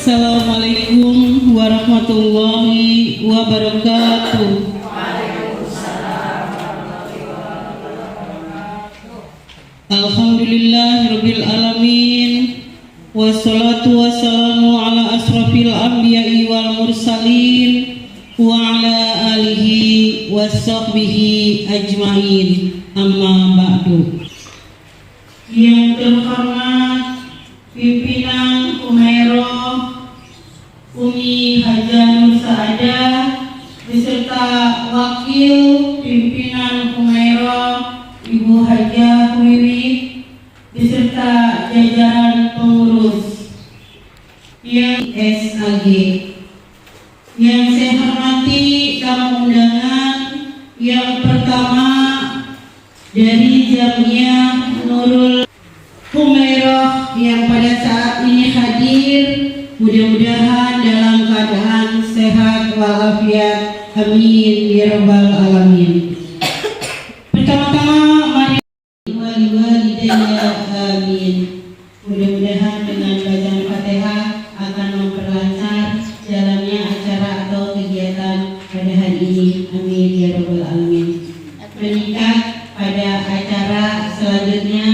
Assalamualaikum warahmatullahi wabarakatuh. Alhamdulillahirabbil alamin. Wassalatu wassalamu ala asrafil anbiya'i wal mursalin wa ala alihi washabbihi ajmain. Amma ba'du. Yang terhormat pimpinan Umairah Umi Hajah Nur Saadah beserta wakil pimpinan Umairah Ibu Hajah Wiwi beserta jajaran pengurus yang SAG. Yang saya hormati tamu undangan, yang pertama dari Jamiah Nurul Umairah yang pada saat ini hadir, mudah-mudahan dalam keadaan sehat walafiat, amin ya rabbal alamin. Pertama-tama mari wali-walidayya, amin. Mudah-mudahan dengan bacaan Fatihah akan memperlancar jalannya acara atau kegiatan pada hari ini, amin ya rabbal alamin. Meningkat pada acara selanjutnya.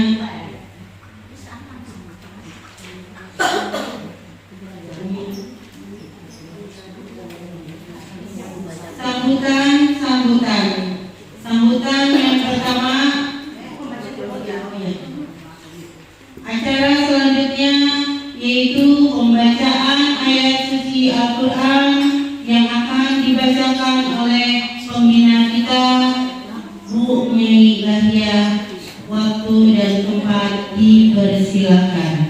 Sambutan yang pertama, acara selanjutnya yaitu pembacaan ayat suci Al-Quran yang akan dibacakan oleh pembina kita Bu Nyai Lahia. Waktu dan tempat dipersilakan.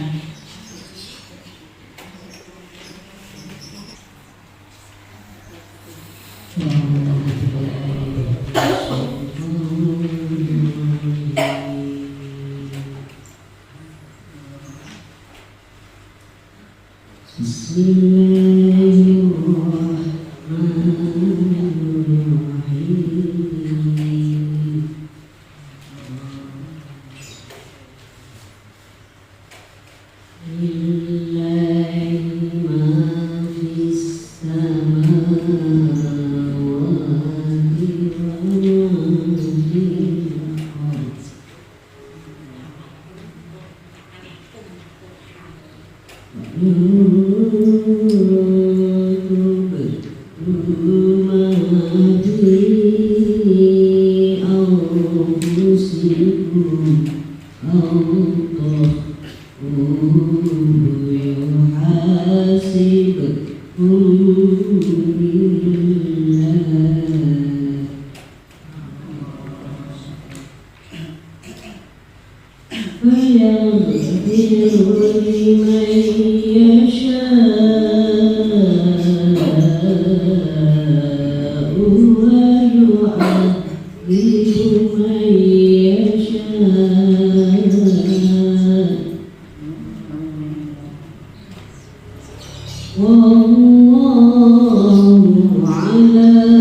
غفرانا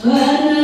لك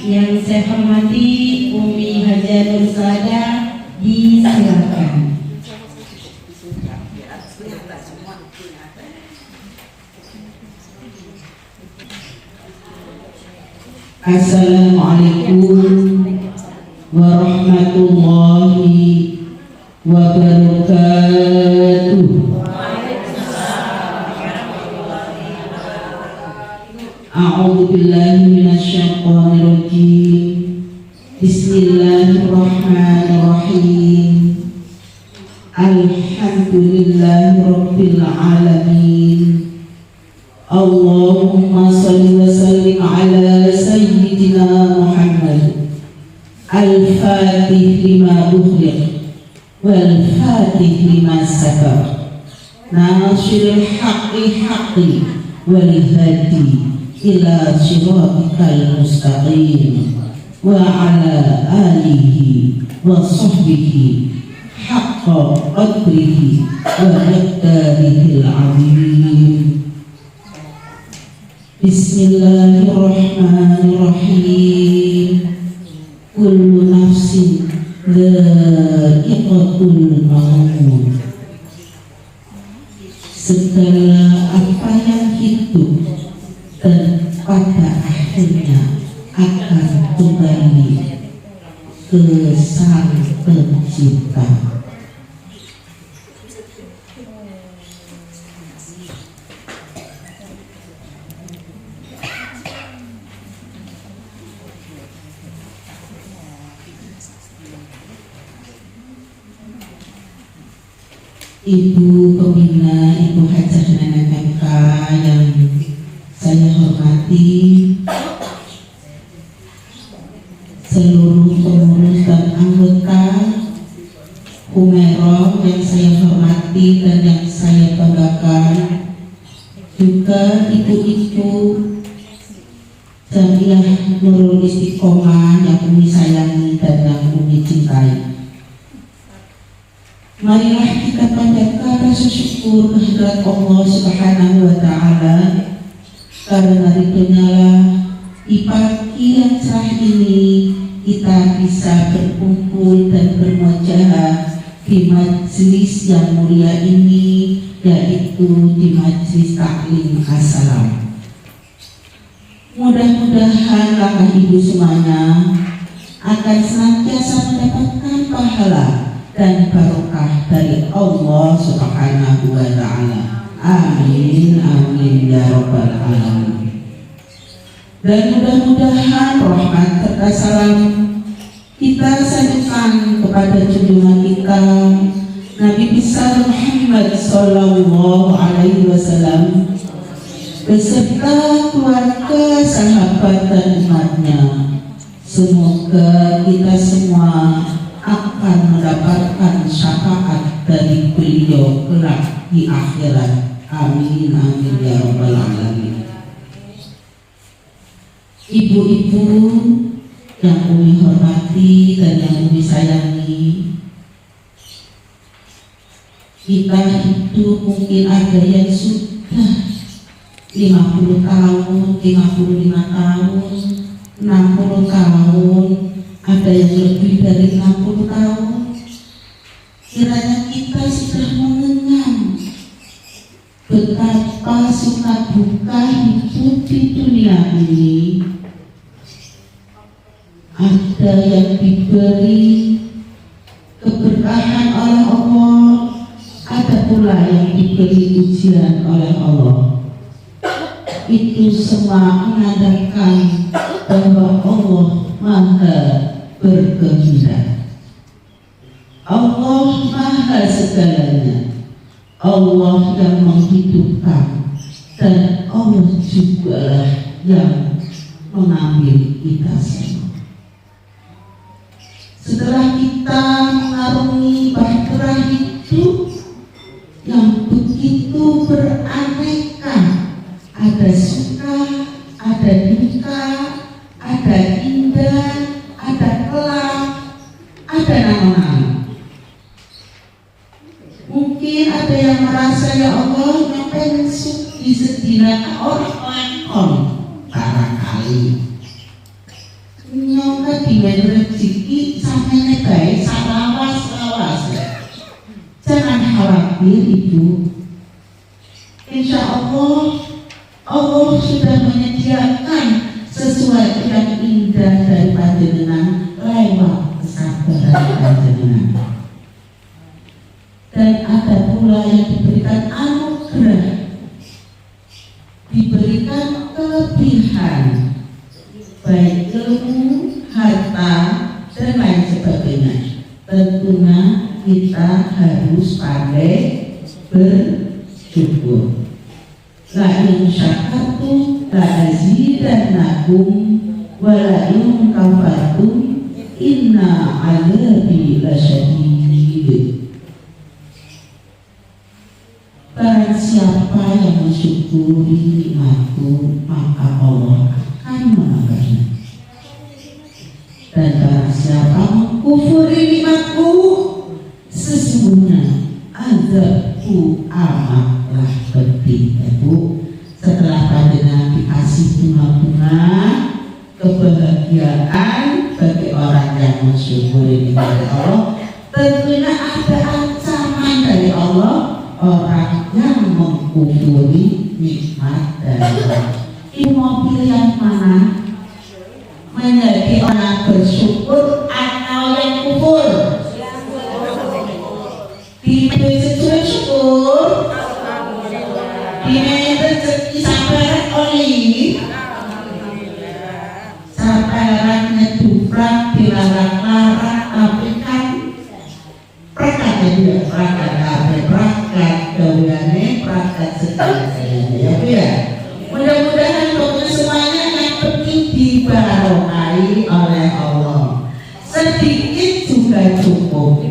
Yang saya hormati Umi Hajar panitia Nursada disilakan. Assalamualaikum warahmatullahi wabarakatuh. A'udzu billahi minasyaitonir rajim. Bismillahirrahmanirrahim. Alhamdulillahi rabbil alamin. Allahumma shalli wa sallim ala sayyidina Muhammad al-fatih lima ughliq wal fatih lima sabaq nasiril haqqi haqqi wal hadi ila siratikal mustaqim wa ala alihi wa sahbihi haqqa qadrihi wa miqdarihil azim. Bismillahirrahmanirrahim. Kullu nafsin dha'iqatul maut. Segala apa yang hidup dan pada akhirnya akan kembali ke Sang Pencipta. Ibu Pembina, Ibu Hajah Nenek MK yang saya hormati, seluruh pengurus dan anggota Humairah yang saya hormati dan yang saya banggakan, juga ibu-ibu Jamiah Nurul Istiqomah yang Umi sayangi dan yang Umi cintai. Marilah kita panjatkan rasa syukur kehadirat Allah Subhanahu wa Ta'ala, karena ridhonya di pagi yang cerah ini kita bisa berkumpul dan bermuajahah di majelis yang mulia ini, yaitu di majelis taklim as-salam. Mudah-mudahan kakak ibu semuanya akan senantiasa mendapatkan pahala dan barokah dari Allah Subhanahu wa Ta'ala. Amin, amin ya rabbal alamin. Dan mudah-mudahan rahmat serta salam kita sampaikan kepada junjungan kita Nabi besar Muhammad sallallahu alaihi wasallam beserta keluarga, sahabat dan umatnya. Semoga kita semua akan mendapatkan syafaat dari beliau kelak di akhirat. Amin, amin ya rabbal alamin. Ibu-ibu yang Umi hormati dan yang Umi sayangi, kita hidup mungkin ada yang sudah 50 tahun, 55 tahun, 60 tahun, ada yang lebih dari 60 tahun. Kiranya kita sudah mengenang betapa suka duka hidup di dunia ini. Ada yang diberi keberkahan oleh Allah, ada pula yang diberi ujian oleh Allah. Itu semua menandakan bahwa Allah Maha berkehendak. Allah Maha segalanya. Allah yang menghidupkan dan Allah juga yang mengambil kita semua. Setelah kita mengarungi bahtera hidup yang begitu beraneka, ada suka, ada duka, ada indah, ada kelam, ada nama-nama. Mungkin ada yang merasa, ya Allah, ngapain disediakan orang barangkali nyongka di rezeki sampai Pak Bir, Ibu, insya Allah Allah sudah menyediakan sesuatu yang indah dari panjenengan lewat kesabaran panjenengan. Dan ada pula yang diberikan anugerah, diberikan kelebihan, baik ilmu, harta, dan lain sebagainya. Tentunya kita harus pandai bersyukur. La in syakartum la azidannakum wa la in kafartum inna 'adzabi lasyadid. Barang siapa yang mensyukuri nikmatku, maka Allah akan menambahnya. Dan barang siapa mengkufuri nikmatku, sesungguhnya azabku amatlah pedih. Ya Bu, setelah panjenengan dikasih bunga-bunga kebahagiaan bagi orang yang mensyukuri nikmat Allah, tentunya ada ancaman dari Allah orang yang mengkufuri nikmat dari Allah. Ibu mau pilih yang mana? Menjadi orang bersyukur atau yang kufur? Pilih syukur. Pilih rezeki sabaran oli. Sabarannya duprak dilarang-larang, tapi kan prakatnya juga prakat gawiane prakat segalanya, ya Bu ya. Mudah-mudahan pokoknya semuanya yang penting dibarokai oleh Allah. Sedikit juga cukup.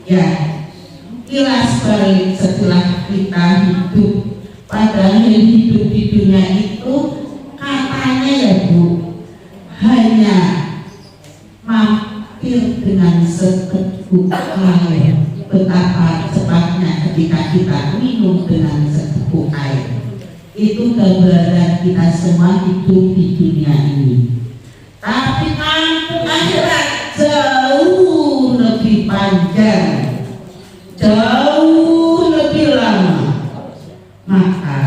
Ya, kilas balik setelah kita hidup, padahal hidup di dunia itu katanya ya Bu, hanya mampir dengan seteguk air. Betapa cepatnya ketika kita minum dengan seteguk air. Itu gambaran kita semua hidup di dunia ini. Tapi kampung akhirat jauh lebih panjang, jauh lebih lama. Maka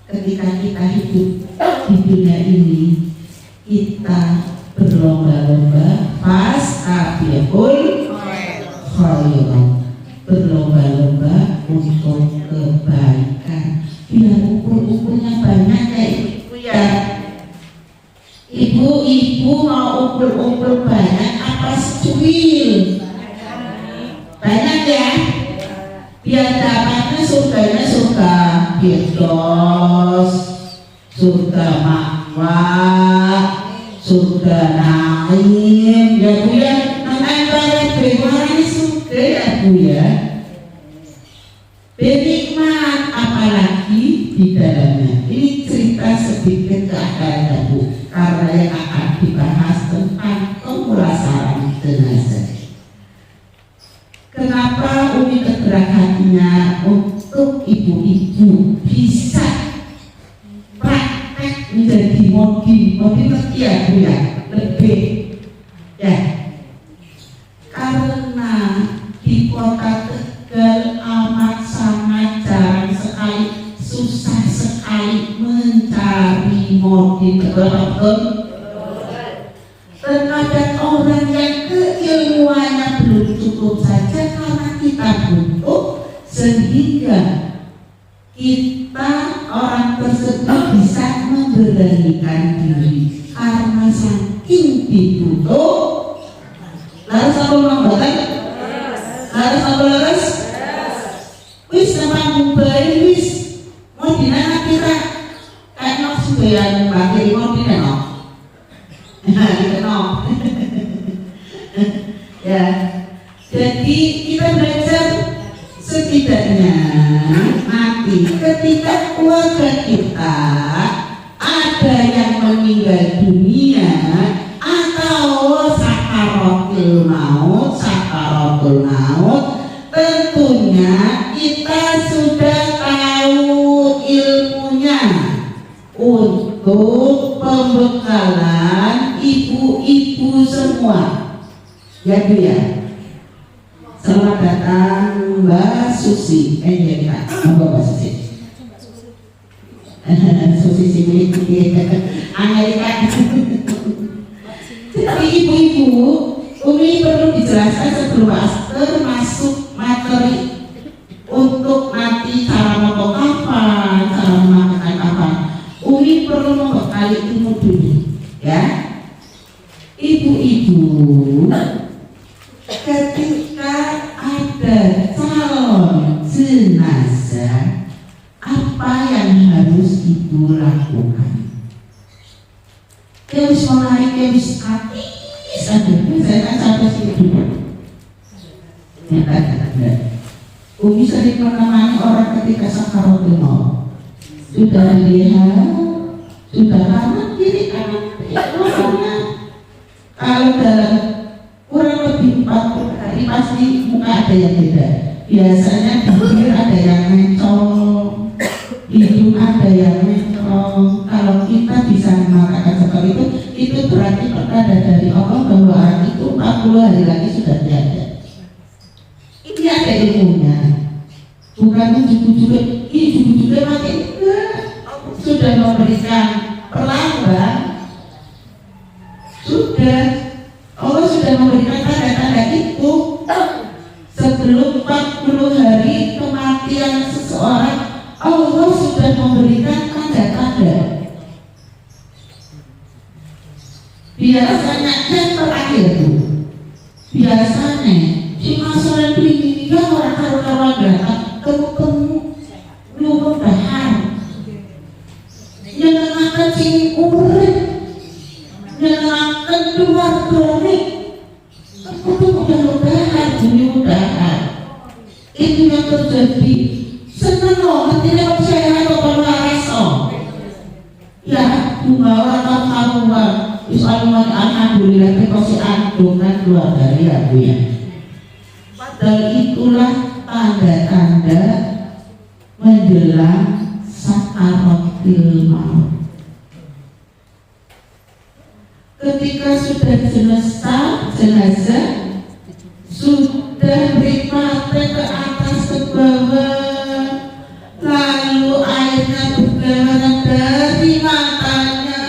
ketika kita hidup di dunia ini, kita berlomba-lomba fastabiqul khairat, berlomba-lomba untuk kebaikan. Biar ukur-ukurnya banyak ya ibu ya. Ibu mau ukur-ukur banyak apa secuil? Banyak ya. Biar dapatnya surganya surga Firdaus, surga Ma'wa, surga Naim, ya Bu ya. Antara bagaimana surga ya Bu ya. Bernikmat apalagi di dalamnya. Ini cerita sedikit keadaan Bu, karena yang akan dibahas tentang pemulasaran jenazah. Kenapa Umi tergerak hatinya untuk ibu-ibu bisa praktek menjadi modi ngerti ya Bu ya, lebih ya, karena di kota Tegal amat sangat jarang sekali, susah sekali mencari modi betul. Terkadang orang yang keilmuannya belum cukup saja karena kita butuh, sehingga kita orang tersebut bisa memberanikan diri karena saking dibutuh. Lalu apa membuatkan? Harus apa laras? Wis sama mumbai wis mau dinana kita kayak nok sembahyang bagi mau dinana ya. Jadi kita belajar setidaknya nanti ketika keluarga kita ada yang meninggal dunia atau sakaratul maut, tentunya kita sudah tahu ilmunya untuk pembekalan ibu-ibu semua. Ya Bu ya. Selamat datang Mbak Susi, jadi apa Mbak Susi? Susi si milik Amerika. Jadi ibu-ibu, Umi perlu dijelaskan sebelum master masuk materi untuk nanti cara memotong kapan, cara memakai kapan. Umi perlu membekali ilmu dulu, ya. Ibu-ibu, ketika ada calon jenazah, apa yang harus ibu lakukan? Harus mulai harus atis, saya kan sampai sini dulu. Umi sering menemani orang ketika sakaratul maut. Sudah lihat, sudah kanan kiri kanan kiri. Kalau dalam kurang lebih 40 hari pasti muka ada yang beda. Biasanya bibir ada yang mencong, hidung ada yang mencong. Kalau kita bisa mengatakan seperti itu berarti pertanda dari Allah bahwa orang itu 40 hari lagi sudah tiada. Ini ada ilmunya. Bukan ujuk-ujuk, ujuk-ujuk makin enggak. Sudah memberikan perlambang. Sudah, Allah sudah memberikan tanda-tanda itu sebelum 40 hari kematian seseorang. Allah sudah memberikan tanda-tanda. Biasanya yang terakhir tuh, biasanya si masalah ini dia orang karuan datang ketemu nyuruh dahar, nyenangkan si urip, nyenangkan keluarga. Aku tuh mudah-mudahan, mudah-mudahan itu yang terjadi. Senang loh, hatinya percaya atau penuh ya, bunga orang karuan. Islamani alhamdulillah kita si andungan keluar dari ya Bu ya. Padahal itulah tanda-tanda menjelang sakaratul maut. Ketika sudah jenazah sudah bermata ke atas ke bawah, lalu airnya bergelaran dari matanya.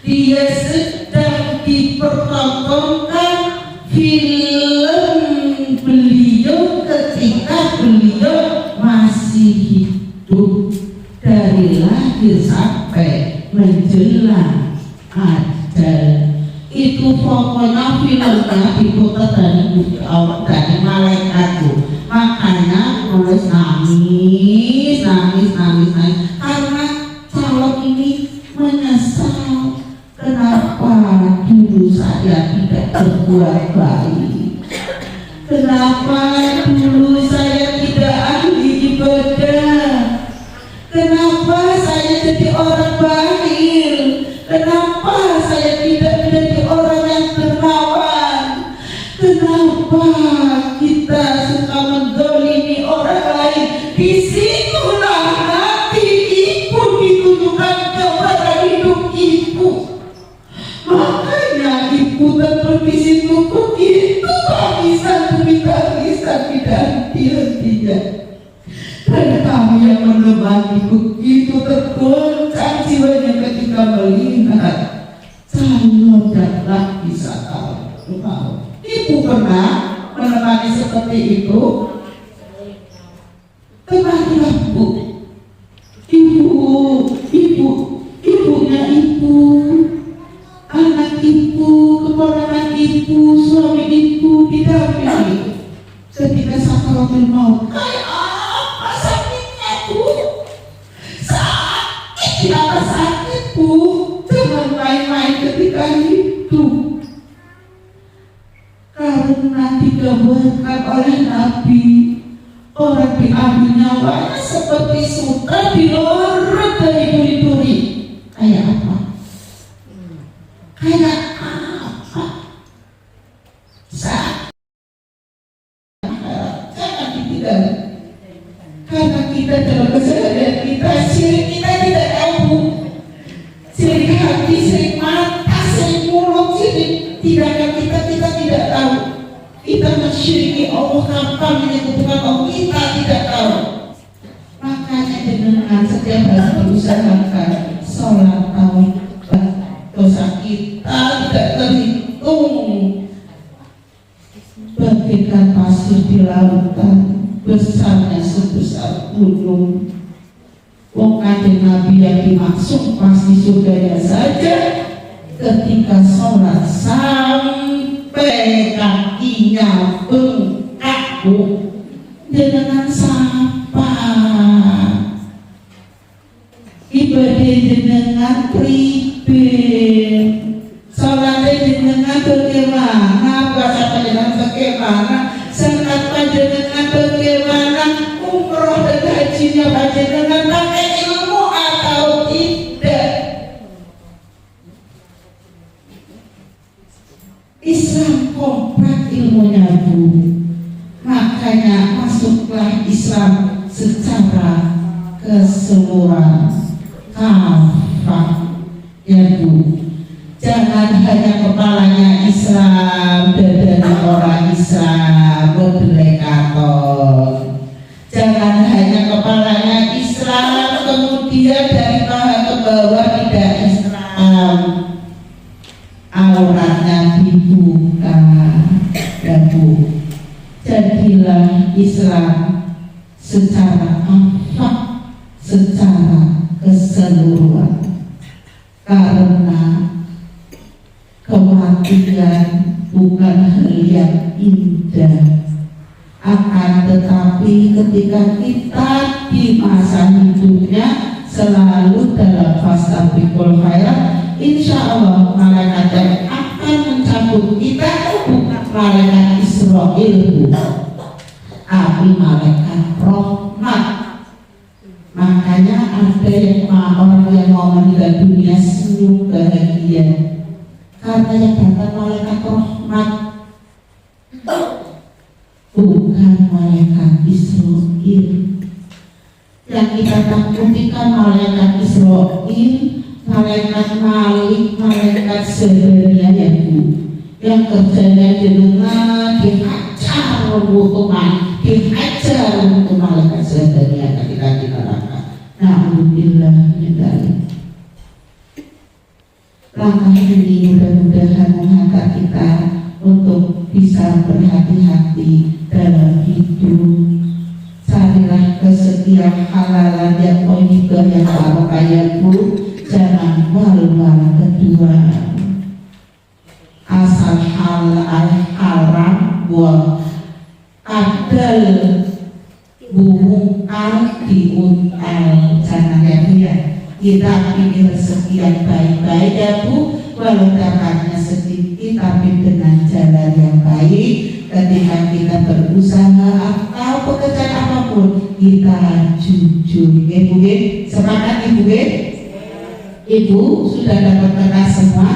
Dia sedang dipertontonkan film beliau ketika beliau masih hidup dari lahir sampai menjelang ajal. Itu pokoknya filmnya diputar dari malaikatku. Makanya nulis nangis karena calon ini menyesal. Kenapa dulu saya tidak berbuat baik? Kenapa dulu saya tidak ahli ibadah? Kenapa saya jadi orang baik? Kenapa saya tidak menjadi orang yang dermawan? Kenapa kita suka menzalimi orang lain? Disitulah nanti ibu ditunjukkan kepada hidup ibu. Makanya ibu dan berbisik untuk itu tangisan demi tangisan tidak henti-hentinya. Dan kami yang menemani begitu tergoncang jiwanya ketika melihat calon dan laki sakaratul maut. Ibu pernah menemani seperti itu? Temanilah Bu. Ibunya ibu, anak ibu, keponakan ibu, suami ibu didampingi ketika sakaratul maut. Kayak apa sakitnya Bu? Kenapa sakit Bu? Jangan main-main ketika hidup. Karena digambarkan oleh Nabi, orang diambil nyawanya seperti sutra dilorot dari duri-duri. Kayak apa? Kayak apa? Jangan ditinggal. Karena kita dalam keseharian kita, sirik kita tidak tahu. Sirik hati, sirik mata, sirik mulut, sirik tindakan kita tidak tahu. Kita mensyiriki Allah, kapan menyekutukan Allah, kita tidak tahu. Makanya dengan setiap hari berusahakan sholat taubat, dosa kita tidak terhitung bagaikan pasir di lautan, besarnya sebesar gunung. Wong Kanjeng Nabi yang dimaksud pasti surganya saja ketika sholat sampai kakinya bengkak dengan sapa ibadah dengan pribadi, sholatnya dengan bagaimana, puasa dengan bagaimana, zakat dengan bagaimana, umroh dan hajinya dengan pakai ilmu atau tidak. Islam komplek ilmunya, Bu. Makanya masuklah Islam secara keseluruhan, kafah, ya Bu. Jangan hanya kepalanya Islam, dadanya orang Islam, berdekaton. Jangan hanya kepalanya Islam, kemudian dari paha ke bawah tidak Islam, auratnya dibuka, ya Bu. Jadilah Islam secara kafah, secara keseluruhan, karena kematian bukan hal yang indah, akan tetapi ketika kita di masa hidupnya selalu dalam fase pikul khairat, insya Allah malaikat yang akan mencabut kita bukan malaikat Israel, tapi malaikat rahmat. Makanya ada yang orang yang mau meninggal dunia senyum bahagia karena yang datang malaikat rahmat, bukan malaikat Israel. Yang kita takutikan malaikat Israel, malaikat Malik, malaikat sebenarnya ya Bu, yang kerjanya dengan dihajar hukuman, dihajar untuk malaikat sebenarnya ketika di neraka. Na'udzubillah min dzalik. Langkah ini mudah-mudahan menghantar kita untuk bisa berhati-hati dalam hidup. Carilah kesetiaan halalan yang thayyibah yang barokah ya Bu. Jangan wal-wal kedua. Asal halal haram buang adal bungkar diuntal. Jangan ya Bu ya. Kita pilih rezeki yang baik-baik ya Bu, walau dapatnya sedikit tapi dengan jalan yang baik. Ketika kita berusaha atau pekerjaan apapun, kita jujur. Ibu, semangat Ibu. Ibu sudah dapat kertas semua.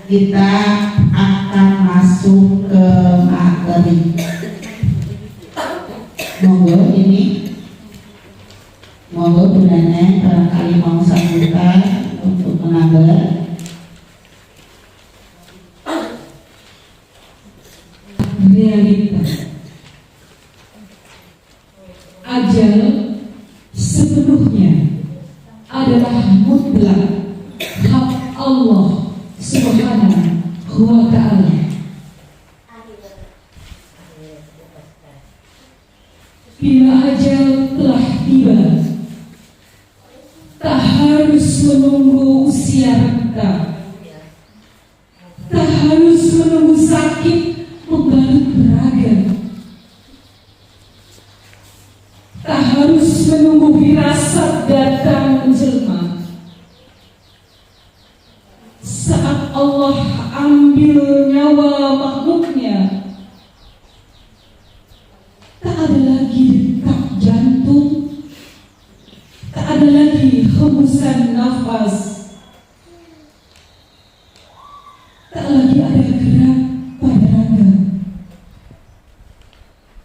Kita akan masuk ke materi. Monggo ini, monggo Bu Nenek barangkali mau sambutan untuk menambah. Realitas ajal sepenuhnya adalah mutlak hak Allah Subhanahu wa ta'ala. Bila ajal telah tiba, tak harus menunggu usia renta, tak harus menunggu sakit membalut beragam, tak harus menunggu firasat datang menjelma. Saat Allah ambil nyawa makhluknya, tak ada lagi detak jantung, tak ada lagi hembusan nafas, tak lagi ada gerak pada raga,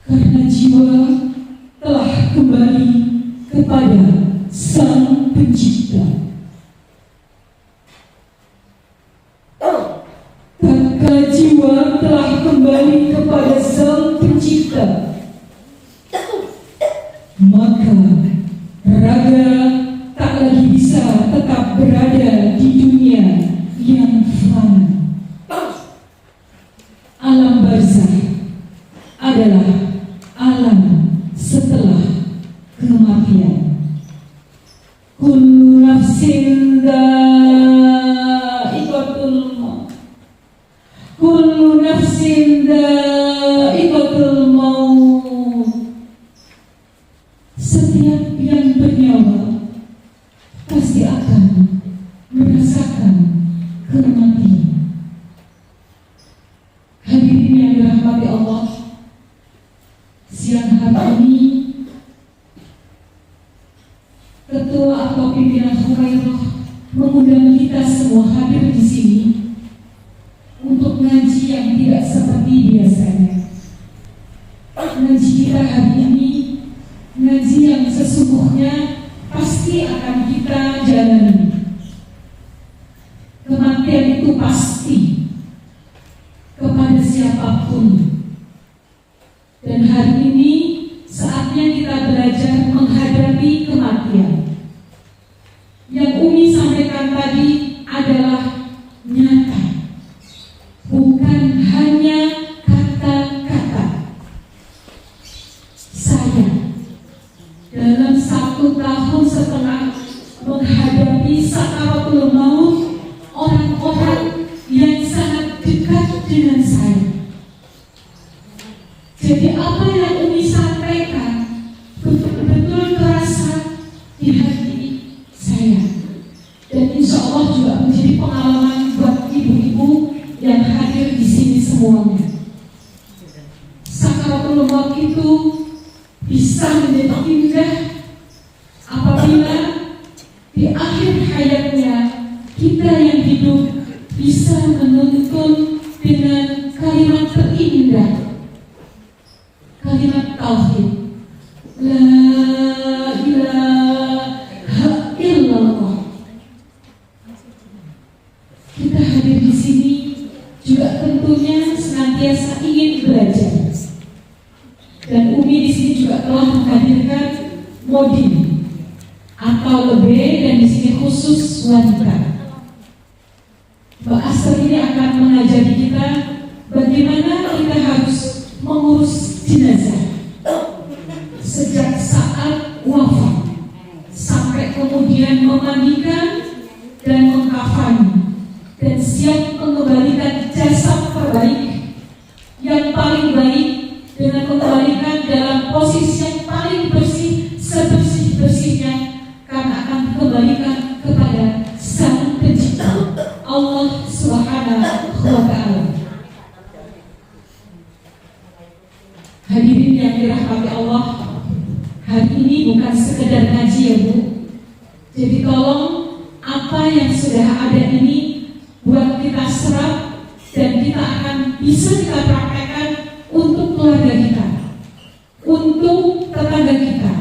karena jiwa telah kembali kepada Sang Pencipta. Tatkala jiwa telah kembali kepada Sang maka raga tak lagi bisa tetap berada di dunia yang fana. Alam barzakh adalah alam setelah kematian. Kullu nafsin dha'iqatul maut. Kullu nafsin dha'iqatul maut. Setiap yang bernyawa pasti akan merasakan kematian. Hadirin yang dirahmati Allah, siang hari ini Ketua atau pimpinan Hurairah mengundang kita semua hadir di sini untuk ngaji yang tidak seperti biasanya. Ngaji kita hari ini ngaji yang sesungguhnya pasti akan kita jalani. Kematian itu pasti kepada siapapun. Dan hari ini saatnya kita belajar menghadapi kematian. Yang Umi sampaikan tadi adalah nyata, bukan hanya kata-kata. Saya dalam 1,5 tahun menghadapi sakaratul maut orang-orang yang sangat dekat dengan saya. Jadi apa yang Umi sampaikan betul-betul terasa di hati saya. Dan insya Allah juga menjadi pengalaman buat ibu-ibu yang hadir di sini semuanya. Sakaratul maut itu bisa menjadi indah apabila di akhir hayatnya kita yang hidup bisa menuntun dengan kalimat terindah, kalimat tauhid, la ilaha illallah. Kita hadir di sini juga tentunya senantiasa ingin belajar. Dan Umi di sini juga telah menghadirkan modin atau lebih, dan di sini khusus wanita. Mbak Asr ini akan mengajari kita bagaimana kita harus mengurus jenazah sejak saat wafat sampai kemudian memandikan dan mengkafani dan siap mengembalikan jasad terbaik yang paling baik dengan mengembalikan dalam posisi yang paling bersih, sebersih-bersihnya, karena akan dikembalikan kepada Sang Pencipta Allah Subhanahu wa Ta'ala. Hadirin yang dirahmati Allah, hari ini bukan sekedar ngaji ya Bu. Jadi tolong apa yang sudah ada ini buat kita serap dan kita akan bisa kita praktekkan untuk keluarga kita, untuk tetangga kita,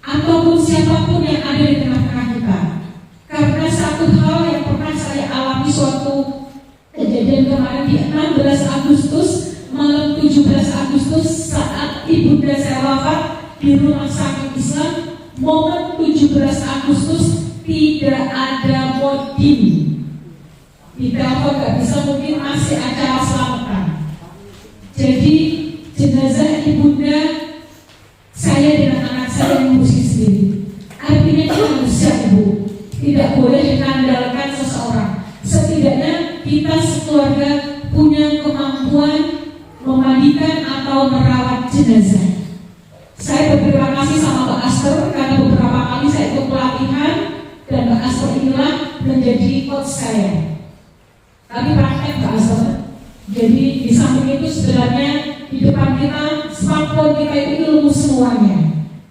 ataupun siapapun yang ada di tengah-tengah kita. Karena satu hal yang pernah saya alami suatu kejadian kemarin di 16 Agustus, malam 17 Agustus saat ibunda saya wafat di rumah sakit Islam, momen 17 Agustus tidak ada modin. Di telepon gak bisa, mungkin masih acara selamatan. Jadi jenazah ibunda saya dengan anak saya mengurusi sendiri. Artinya kita harus siap Bu, tidak boleh mengandalkan seseorang. Setidaknya kita sekeluarga punya kemampuan memandikan atau merawat jenazah. Saya berterima kasih sama Mbak Aster karena beberapa kali saya ikut pelatihan dan Mbak Aster inilah menjadi coach saya. Tapi praktek Mbak Aster. Jadi di samping itu sebenarnya di depan kita, smartphone kita itu ilmu semuanya.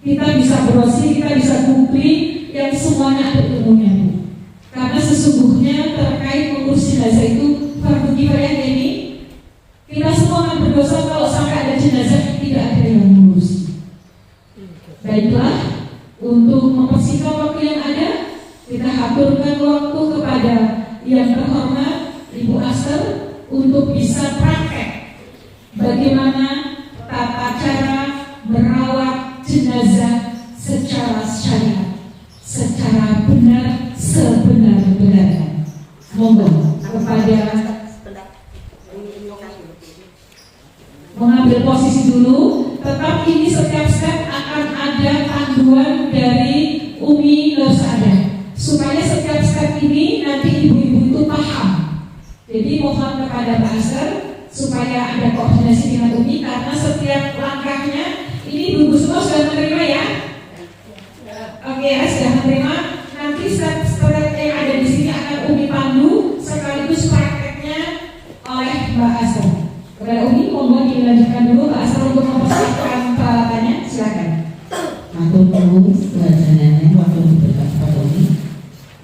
Kita bisa browsing, kita bisa googling, yang semuanya ada ilmunya. Karena sesungguhnya terkait mengurus jenazah itu fardu kifayah ini, kita semua akan berdosa kalau sampai ada jenazah tidak ada yang mengurus. Baiklah, untuk mempersingkat waktu yang ada, kita haturkan waktu kepada yang terhormat Ibu Aster untuk bisa praktek bagaimana tata cara merawat jenazah mengambil posisi dulu. Tetap ini setiap step akan ada panduan dari Umi Nur Saada, supaya setiap step ini nanti ibu-ibu itu paham. Jadi mohon kepada Pak Asar supaya ada koordinasi dengan Umi, karena setiap langkahnya ini ibu-ibu semua sudah menerima ya. Oke ya, sudah menerima. Nanti step-step yang ada di sini akan Umi pandu sekaligus prakteknya oleh Mbak Asar. Kepada Umi, mohon dilanjutkan dulu Mbak Asar untuk mempersiapkan peralatannya. Silakan. Matur nuwun sedanten waktu diberikan kepada Umi.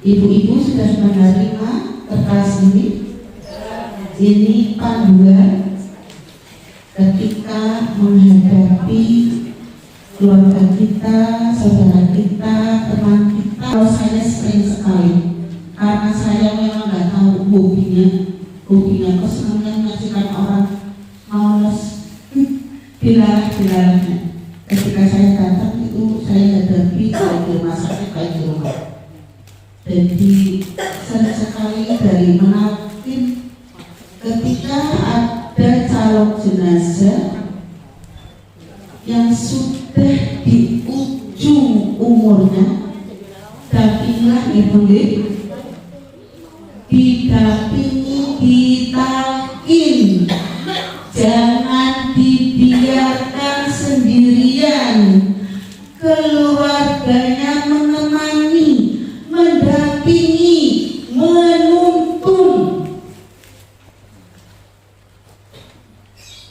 Ibu-ibu sudah menerima kertas ini. Ini panduan ketika menghadapi keluarga kita, saudara kita, teman kita. Kalau saya sering sekali, karena saya memang nggak tahu hobinya kesenangan menyaksikan orang males dilarang-dilarangnya. Ketika saya datang itu saya hadapi kayak di rumah sakit, kayak di rumah. Jadi sering sekali dari menalkin ketika ada calon jenazah yang sudah di ujung umurnya, dampingilah ibu, didampingi, ditalkin, jangan dibiarkan sendirian, keluarganya menemani, mendampingi, menuntun.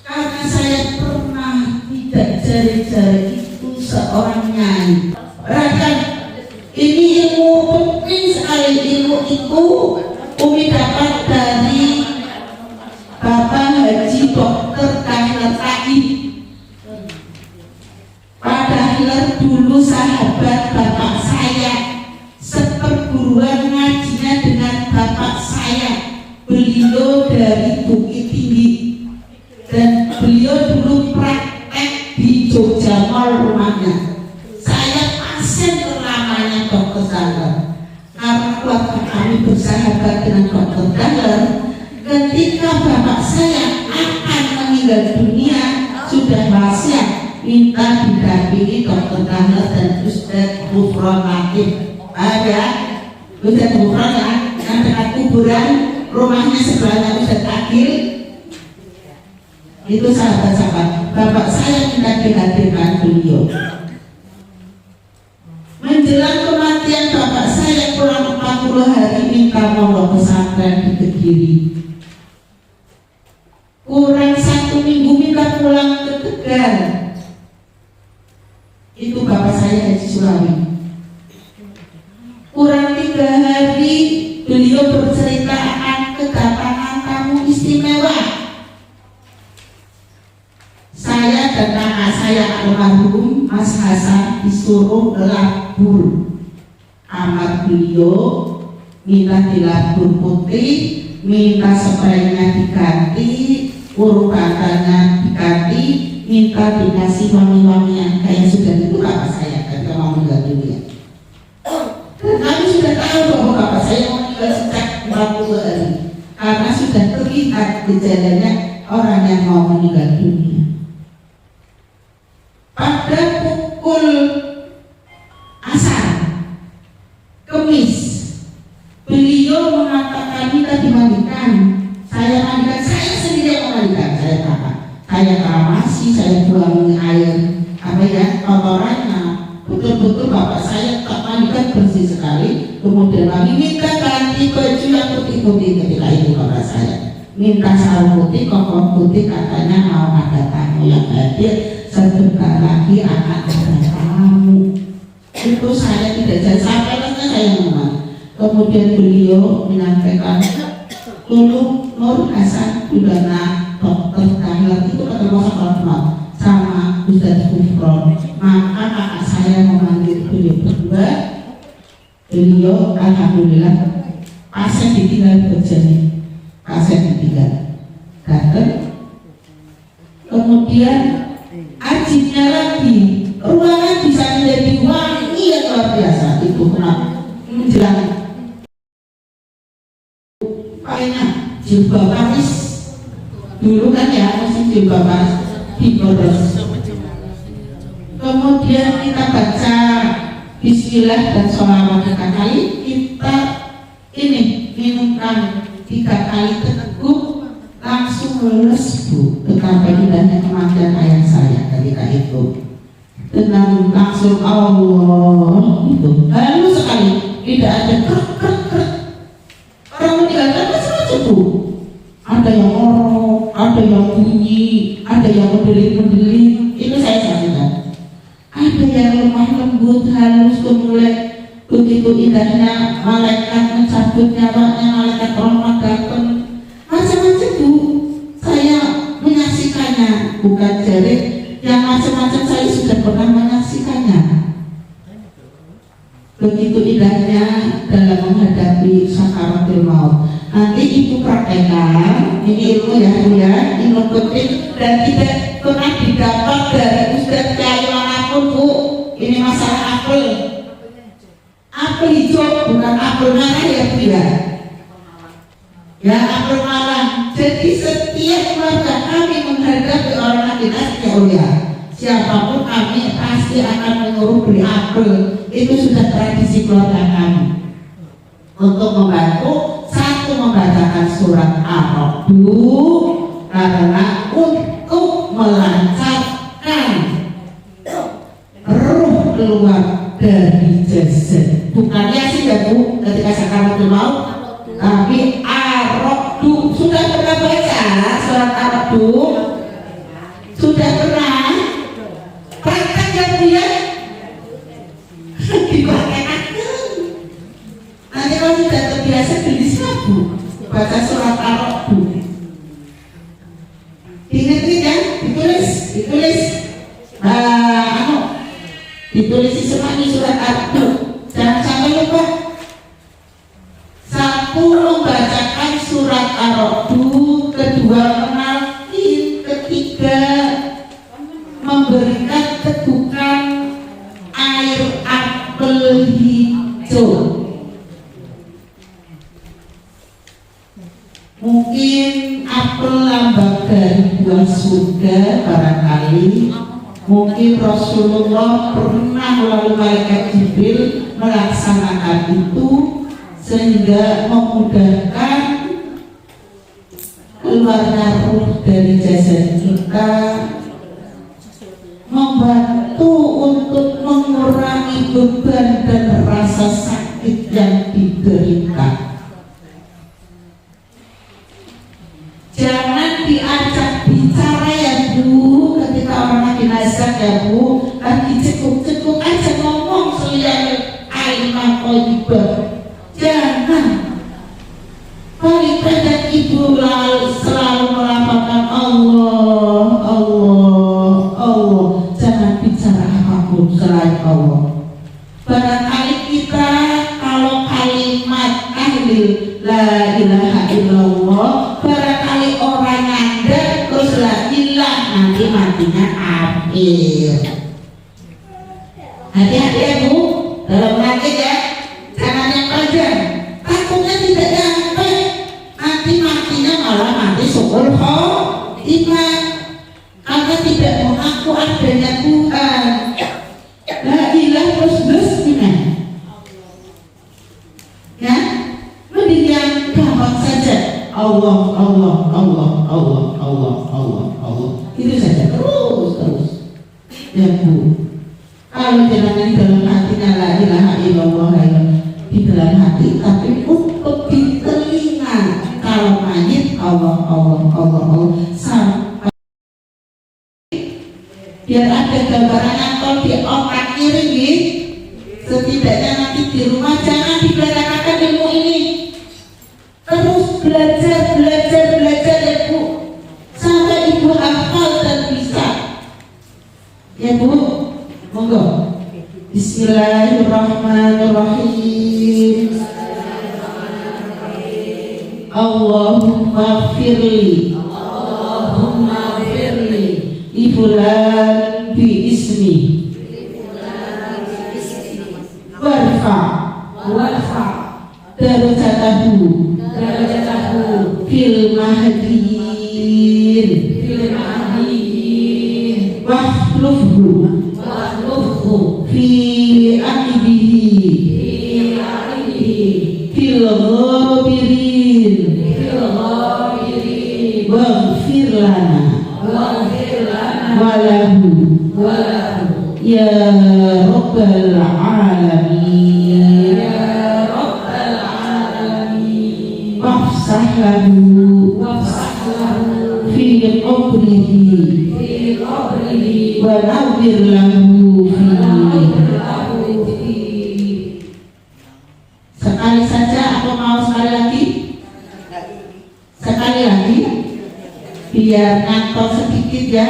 Karena saya pernah tidak jari-jari itu seorang nyai. Bahkan ini ilmu penting sekali, ilmu itu Umi dapat dari Bapak Haji Dr. Dahler Taib. Pak Dahler dulu sahabat bapak saya, seperguruan ngajinya dengan bapak saya. Beliau dari Bukit Tinggi dan beliau dulu praktek di Jogja Mall rumahnya. Saya pasien terlamanya Dr. Dahler. Karena keluarga kami bersahabat dengan Dr. Dahler, ketika bapak saya akan meninggal dunia sudah wasiat minta didampingi Dr. Dahler dan Ustadz Gufron Latif. Ada Ustadz Gufron ya, yang dekat kuburan rumahnya sebelahnya Ustadz Akil. Itu sahabat-sahabat bapak saya minta dihadirkan beliau. Menjelang kematian bapak saya kurang 40 hari minta pondok pesantren di Kediri. Kurang 1 minggu minta pulang ke Tegal. Itu bapak saya Haji Sulawi. Kurang 3 hari beliau bercerita akan kedatangan tamu istimewa. Saya dan kakak saya almarhum Mas Hasan disuruh labur. Kamar beliau minta dilabur putih, minta spraynya diganti, urutannya diganti, minta dikasih wangi-wangian kayak sudah itu bapak saya ketika mau meninggal dunia. Dan kami sudah tahu bahwa bapak saya mau meninggal sejak 40 hari karena sudah terlihat gejalanya orang yang mau meninggal dunia. Pada pukul asar Kemis beliau mengatakan minta dimandikan. Saya mandikan, saya sendiri yang memandikan. Saya kakak, saya keramasi, saya buang air apa ya kotorannya. Betul-betul bapak saya tak mandikan bersih sekali. Kemudian kami minta ganti baju yang putih-putih. Ketika itu bapak saya minta sarung putih, koko putih, katanya mau ada tamu yang hadir. Sebentar lagi akan ada tamu. Itu saya tidak jadi sampai karena saya memang. Kemudian beliau menyampaikan, dulu Nur Hasan Dulana Dr. Dahler itu ketemu sama Ustadz Gufron. Maka kakak saya memanggil beliau berdua. Beliau alhamdulillah pasien ditinggal berjani, pasien ditinggal datang. Kemudian ajinya lagi, ruangan bisa menjadi wangi yang luar biasa. Itu kenapa? Menjelang pakainya jilbab Paris dulu kan ya, masih jilbab Paris. diperes. Kemudian kita baca Bismillah dan sholawat 3 kali. Kita ini minumkan 3 kali teguk, langsung leles Bu. Betapa indahnya kematian ayah saya ketika itu. Dengan langsung Allah itu halus sekali, tidak ada krek. Orang meninggalkan macam-macam Bu. Ada yang ngorok, ada yang bunyi, ada yang mendelik-mendelik. Itu saya saksikan. Ada yang lemah lembut, halus, gemulai. Begitu indahnya malaikat mencabut nyawanya, malaikat rahmat datang. Macam-macam Bu. Saya menyaksikannya, bukan jerit. Yang macam-macam saya sudah pernah menyaksikannya. Begitu indahnya dalam menghadapi sakaratul maut. Nanti ibu praktekkan, ini ilmu ya Bu ya, ilmu penting dan tidak pernah didapat dari Ustadz Kiai manapun Bu. Ini masalah apel hijau, bukan apel merah ya Bu ya. Ya apel malang. Jadi setiap keluarga kami menghadapi orang dinasti ya, siapapun kami pasti akan menyuruh beri apel. Itu sudah tradisi keluarga kami. Untuk membantu, satu membacakan surat Ar-Rahdu karena untuk melancarkan ruh keluar dari jasad. Bukannya sih ya Bu, ketika sakaratul maut, tapi Ar-Rahdu. Sudah pernah baca surat Ar-Rahdu? Sudah pernah? Praktek ya Bu ya? Dipraktekkan. Nanti kalau sudah terbiasa gelisah Bu, baca surat Ar-Rahdu. Diingat-ingat ya, ditulis ditulis semuanya surat Ar-Rahdu. Jangan sampai lupa. Satu, membacakan surat Ar-Rahdu. Kedua, menalkin. Ketiga, memberikan tegukan air apel hijau. Mungkin apel lambang dari buah surga barangkali. Mungkin Rasulullah pernah melalui malaikat Jibril melaksanakan itu sehingga memudahkan keluarnya ruh dari jasad kita, membantu untuk mengurangi beban dan rasa sakit yang diderita. Jangan diajak bicara ya Bu, ketika orang lagi nazar ya Bu, lagi cekuk-cekuk aja ngomong selian alimah thayyibah. Jangan. Paling banyak ibu selalu melafalkan Allah, Allah, Allah. Jangan bicara apapun selain Allah. Barangkali kita kalau kalimat tahlil la ilaha illallah, barangkali orang Anda terus la ilah, nanti matinya akhir. Hati-hati ya Bu, dalam nanti ya, jangan yang panjang. Takutnya tidak nyampe, nanti matinya malah mati syukur khotimah karena tidak mengaku adanya Tuhan. La ilah terus gimana? Ya, mending yang gampang saja. Allah, Allah, Allah, Allah, Allah, Allah, Allah. Itu saja terus. Ya Bu, kalau jangan di dalam hatinya la ilaha illallah di dalam hati, tapi untuk di telinga kalau mayit Allah, Allah, Allah, Allah sampai biar ada gambaran atau di otak kiri, setidaknya nanti di rumah jangan dibelakangkan ilmu ini. Terus belajar ya Bu, sampai ibu hafal dan bisa. Ya Bu, monggo. Bismillahirrahmanirrahim. Allahumma firli ifulan bi ismi warfa darajatahu fil mahdiin Rabbal Alamin. Wafsah lahu fi qabrihi wa nawwir lahu fi. Sekali saja aku mau sekali lagi. Sekali lagi biar ngantor sedikit ya,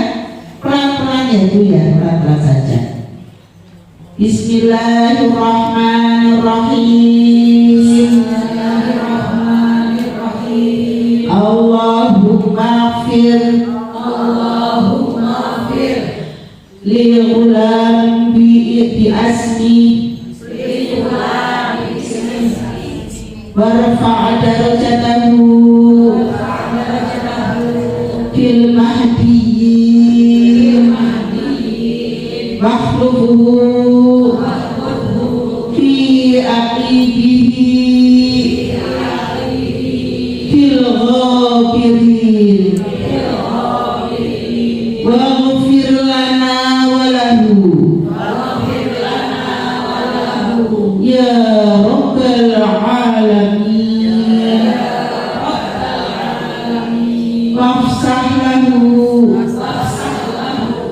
pelan-pelan ya Bu ya, pelan-pelan saja. Bismillahirrahmanirrahim. Allahumma fir lil ghulam bi asmi warfa' darajatahu fil mahdiyyin wakhlufuhu fi aqibihi fil ghabirin waghfir lana wa lahu ya rabbal alamin. Wafsah lahu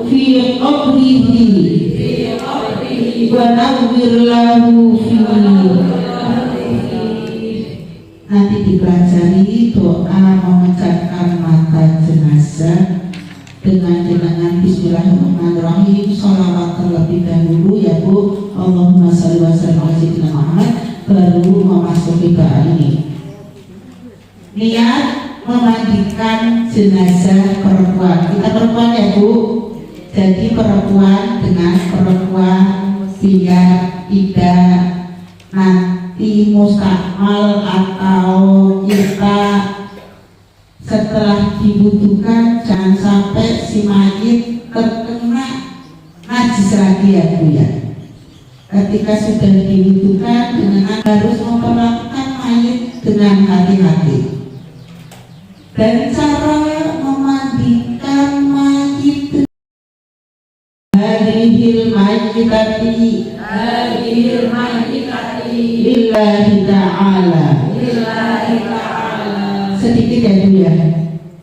fi qabrihi wa nawwir lahu fi. Nanti dipelajari doa memecahkan mata jenazah dengan jenengan bismillahirrahmanirrahim, sholawat terlebih dahulu ya Bu. Allahumma sholli wa sallim ala sayyidina Muhammad, baru memasuki doa ini. Niat memandikan jenazah perempuan. Kita perempuan ya Bu. Jadi perempuan dengan perempuan biar tidak nanti mustakmal atau kita setelah dibutuhkan jangan sampai si mayit terkena najis lagi ya Bu ya. Ketika sudah dibutuhkan dengan harus memperlakukan mayit dengan hati-hati. Dan cara memandikan mayit hadhil mayyitati lillahi ta'ala. Sedikit ya Bu ya,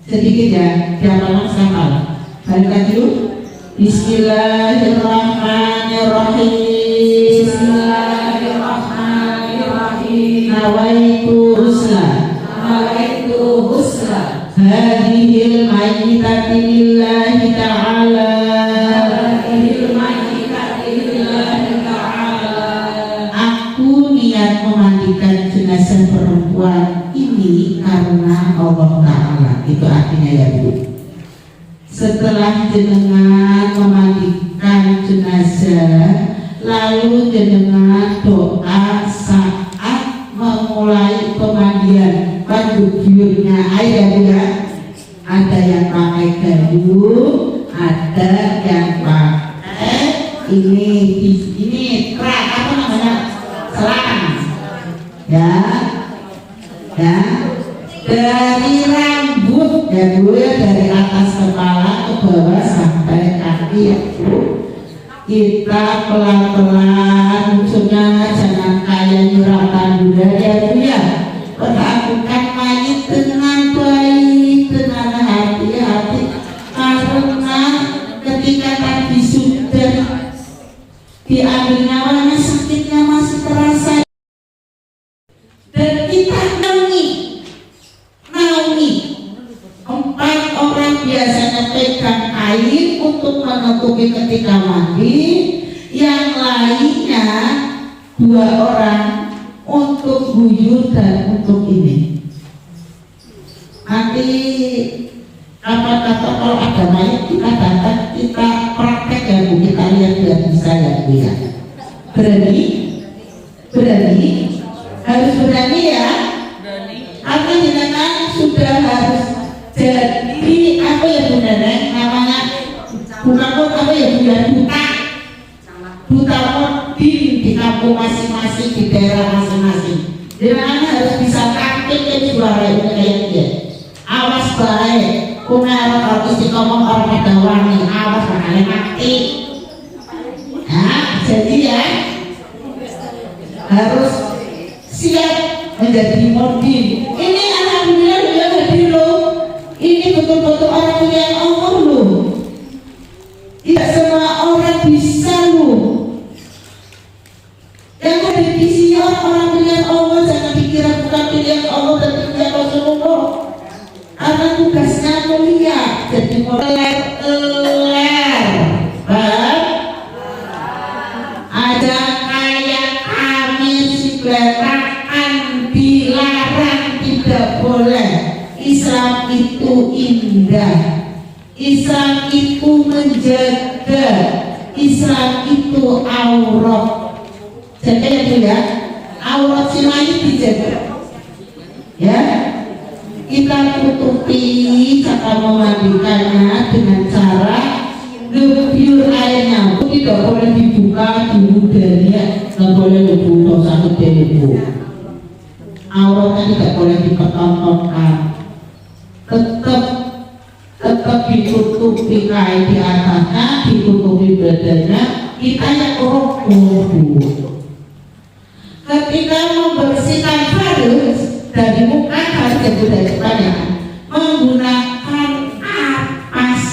sedikit ya, jangan sama. Balik lagi dulu. Bismillahirrahmanirrahim. Nawaitu husla hadhil mayyitati lillahi ta'ala. Aku niat memandikan jenazah perempuan ini karena Allah Ta'ala. Itu artinya ya Bu. Setelah jenengan memandikan jenazah, lalu jenengan doa saat memulai pemandian. Bantu biurnya air ya Bu ya. Ada yang pakai gayung, ada yang pakai ini kerak apa namanya, selang ya. Ya, dari rambut ya Bu ya, dari atas kepala ke bawah sampai kaki ya Bu. Kita pelan-pelan, ujungnya jangan kayak nyuratan dulu ya Bu ya. Perlakukan mayit dengan baik, dengan hati-hati, karena ketika tadi sudah diambil nyawanya sakitnya masih terasa. Dan kita naungi 4 orang biasanya pegang air untuk menutupi ketika mandi, yang lainnya 2 orang untuk guyur dan untuk ini. Nanti kata-kata kalau ada mayat kita datang, kita praktek ya Bu, kita lihat biar bisa ya Bu ya. Berani? Harus berani ya. Apa jenengan sudah harus jadi apa ya Bu Nenek namanya, bukan kok apa ya Bu ya, duta modin di kampung masing-masing, di daerah masing-masing. Jenengan harus bisa praktik ya suara itu kayak dia. Awas baik, kumero kalau istiqomah orang pada wangi, awas bakal mati. Nah, Jadi ya harus siap menjadi modin. Ini alhamdulillah beliau hadir loh. Ini betul-betul orang yang Allah loh. Tidak semua orang bisa loh. Yang ada di sini orang-orang pilihan Allah, jangan dikira bukan pilihan Allah dan pilihan Rasulullah. Karena tugasnya mulia, jadi meler-ler. Ada kayak kami si belakang dilarang, tidak boleh. Islam itu indah, Islam itu menjaga, Islam itu aurat. Jaga ya Bu ya, aurat si lain dijaga. Ya, kita tutupi cara memandikannya dengan cara ngebiur airnya. Tidak boleh dibuka dulu dari nggak boleh dibuka satu dari Bu. Auratnya tidak boleh dipertontonkan. Tetap ditutupi kain di atasnya, ditutupi badannya. Kita yang rokok Bu. Ketika membersihkan farus dari muka harus jadi dari depannya menggunakan kapas,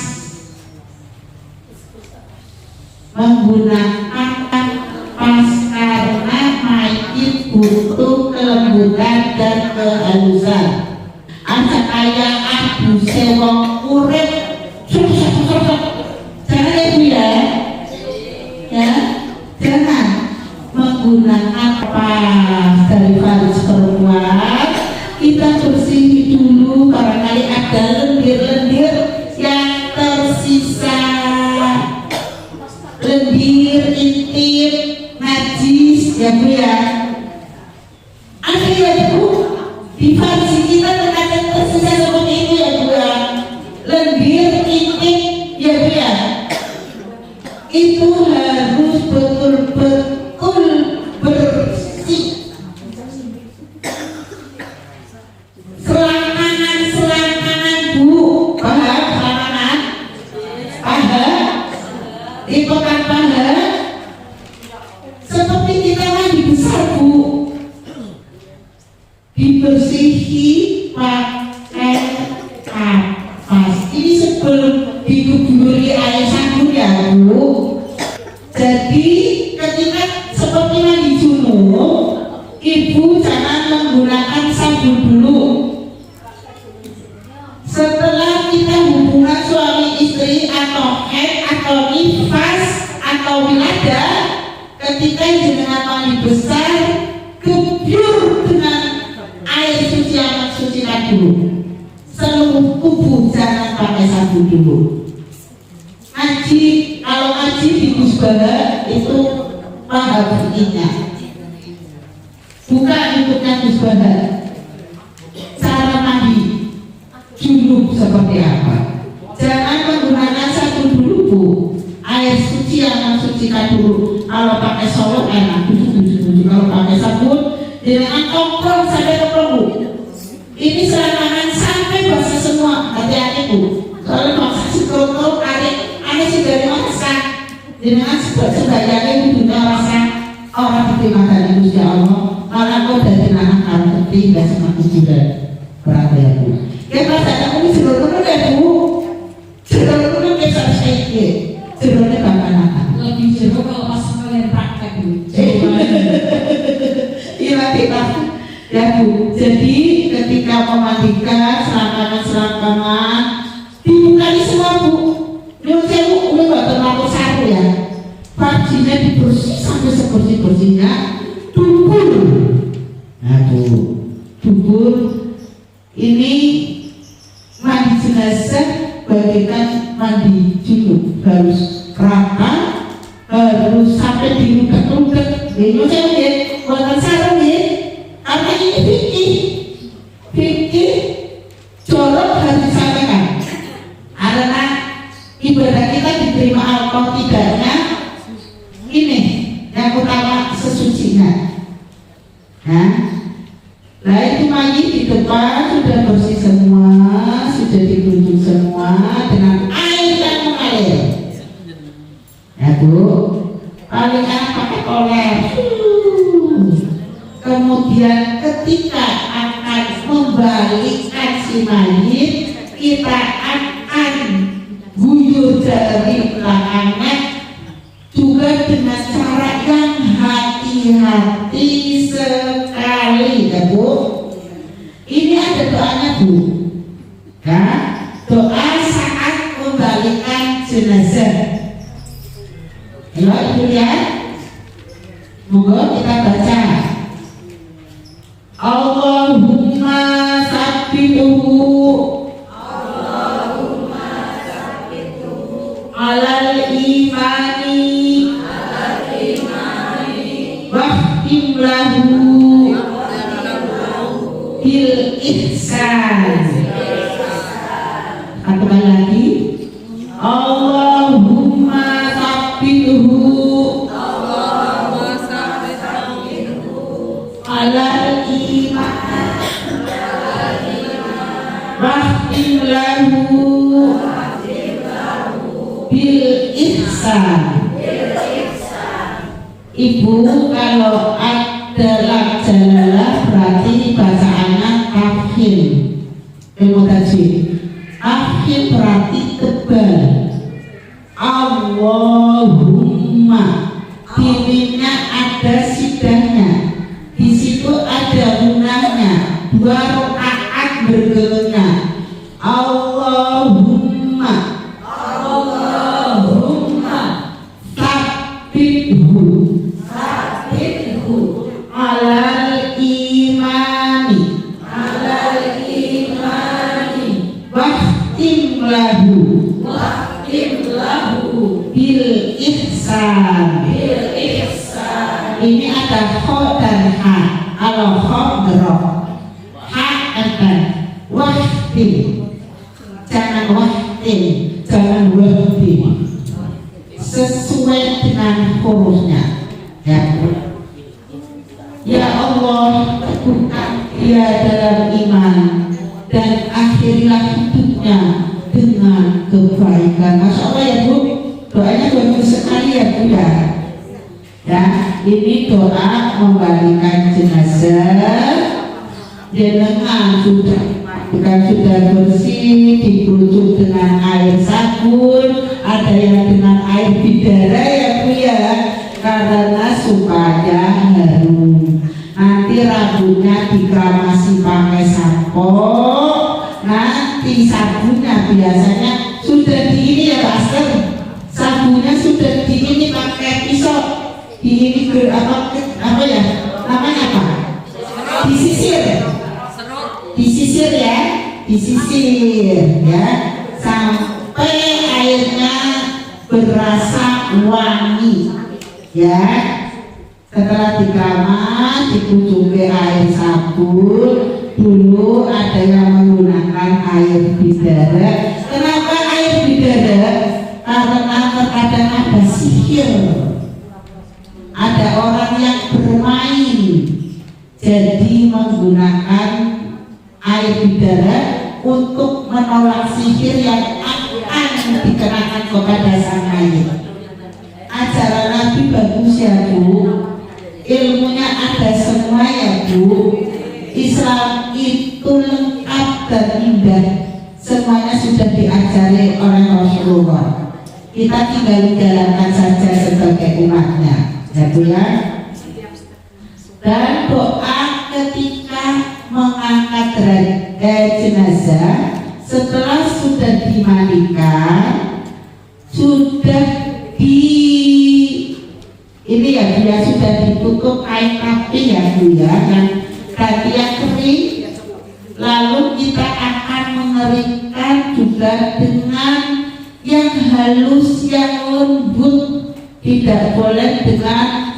karena mayit butuh kelembutan dan kehalusan. Asa kaya abu sewong urip jangan ya Bu ya, jangan menggunakan kapas dari farus perempuan. Kita bersihi dulu, barangkali ada lendir-lendir yang tersisa, lendir, intip, najis ya Bu ya. Ada ya Bu, di farsi kita terkadang tersisa seperti itu ya Bu ya, lendir, intip ya Bu ya. Itu harus betul-betul bersih. Selangkangan Bu, paham selangkangan? Paham? Lipotan paham? Seperti kita mandi besar Bu, dibersihi pakai kapas. Ini sebelum diguyuri air sabun ya Bu. Jadi ketika seperti mandi junub, Ibu jangan menggunakan sabun dulu. Setelah kita hubungan suami istri atau haid atau nifas atau wiladah, ketika jenengan mandi besar, gebyur dengan air suci yang sucikan dulu. Seluruh tubuh jangan pakai sabun dulu. Ngaji, kalau ngaji di musbaha itu paham fikihnya. Buka youtube-nya musbaha. Cara mandi junub seperti apa? Jangan menggunakan sabun dulu Bu. Air suci yang mensucikan dulu. Kalau pakai solok enak, kalau pakai sabun jangan komprong sampai ke peluru. Ini serangan sampai basah semua. Hati-hati Bu. Soalnya maksa sikro-kro ada sih dari masak. Dengan sebagiannya itu juga rasa orang diterima dari Gusti Allah. Kalau aku dari anak kalau seperti nggak semakin juga berat ya Bu. Ya pas ada aku sikro-kro ya Bu. Sikro-kro bisa sedikit. Sikro-nya bakal akan. Lebih jauh kalau pas kalian praktek Bu. Iya kita ya Bu. Jadi ketika memandikan selangkangan dibuka semua Bu. Nyuruh sewu udah gak terlalu saru ya. Paginya dibersih sampai sebersih-bersihnya. Dubur. Nah Bu, dubur ini mandi jenazah bagaikan mandi junub, harus rata, harus sampai dirudak-rudak. Nyuruh sewu ya, buatan sarung ya. Karena ini fikih jorok harus disampaikan. Karena ibadah kita diterima Allah tidaknya ini yang utama sesucinya. Nah itu mayit di depan sudah bersih semua, sudah digunjung semua dengan air yang mengalir. Ya Bu, paling apa oleh. Kemudian ketika akan membalikkan si mayit, kita akan guyur dari belakangnya juga dengan cara yang hati-hati sekali ya Bu. Ini ada doanya Bu ya, doa saat membalikkan jenazah. Ayo Ibu lihat, monggo kita baca. Allahumma sabbihu alal imani wahkim lahu bil ihsan. Satu kali lagi, Allahumma sabbihu alal iman wahkim lahu bil ihsan. Ibu kalau adalah jalalah berarti bacaannya kafir. Ilmu tajwid. Kafir berarti tebal. Allahumma, dimimnya ada sidahnya, di situ ada gunanya, 2 rakaat berguna. Allahumma alal imani wahtim lahu bil ihsan. Ini ada kho dan ha. Kalau kho gerok, ha dan wahtim, jangan wahtim, jangan wahtim, sesuai dengan hurufnya ya. Ya Allah, teguhkan dia dalam iman dan akhirilah hidupnya dengan kebaikan. Masya Allah ya Bu, doanya bagus sekali ya Bu ya. Ya, ini doa membalikkan jenazah. Jenengan sudah bersih, dibujuk dengan air sabun, ada yang dengan air bidara ya Bu ya, karena supaya harum. Nanti rambutnya dikeramasi pakai sampo, nanti sabunnya biasanya sudah di ini ya Master, sabunnya sudah di ini pakai pisau, di ini ke apa ya namanya apa, disisir ya, disisir ya sampai airnya berasa wangi ya. Setelah dikemas, dikunjungi air sabun. Dulu ada yang menggunakan air bidara. Kenapa air bidara? Karena terkadang ada sihir, ada orang yang bermain, jadi menggunakan air bidara untuk menolak sihir yang akan dikenakan kepada sang mayit. Ajaran Nabi bagus ya Bu, ilmunya ada semua ya Bu. Islam itu lengkap dan indah, semuanya sudah diajari oleh Rasulullah. Kita tinggal menjalankan saja sebagai umatnya ya Bu ya. Dan doa ketika mengangkat jenazah setelah sudah dimandikan, sudah ini ya Bu ya, sudah ditutup kain kapi ya Bu ya, yang tadi yang kering, lalu kita akan mengeringkan juga dengan yang halus, yang lembut, tidak boleh dengan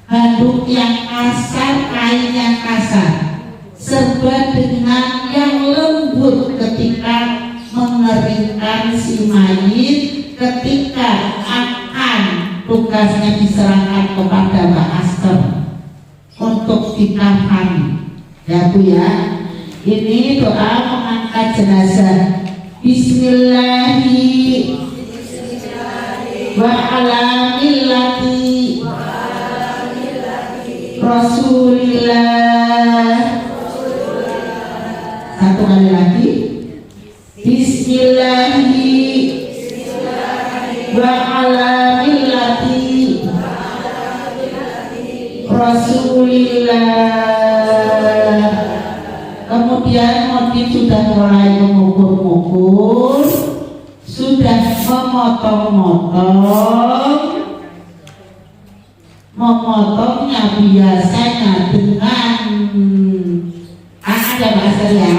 handuk yang kasar, kain yang kasar, serba dengan yang lembut ketika mengeringkan si mayit, ketika akan tugasnya diserahkan kepada Mbak Aster untuk dikafani ya Bu ya. Ini doa mengangkat jenazah. Bismillahi wa ala millati Rasulillah. Satu kali lagi. Bismillahi wa ala millati Rasulillah. Kemudian motif sudah mulai mengukur-ukur, sudah memotongnya biasanya dengan ada bahasanya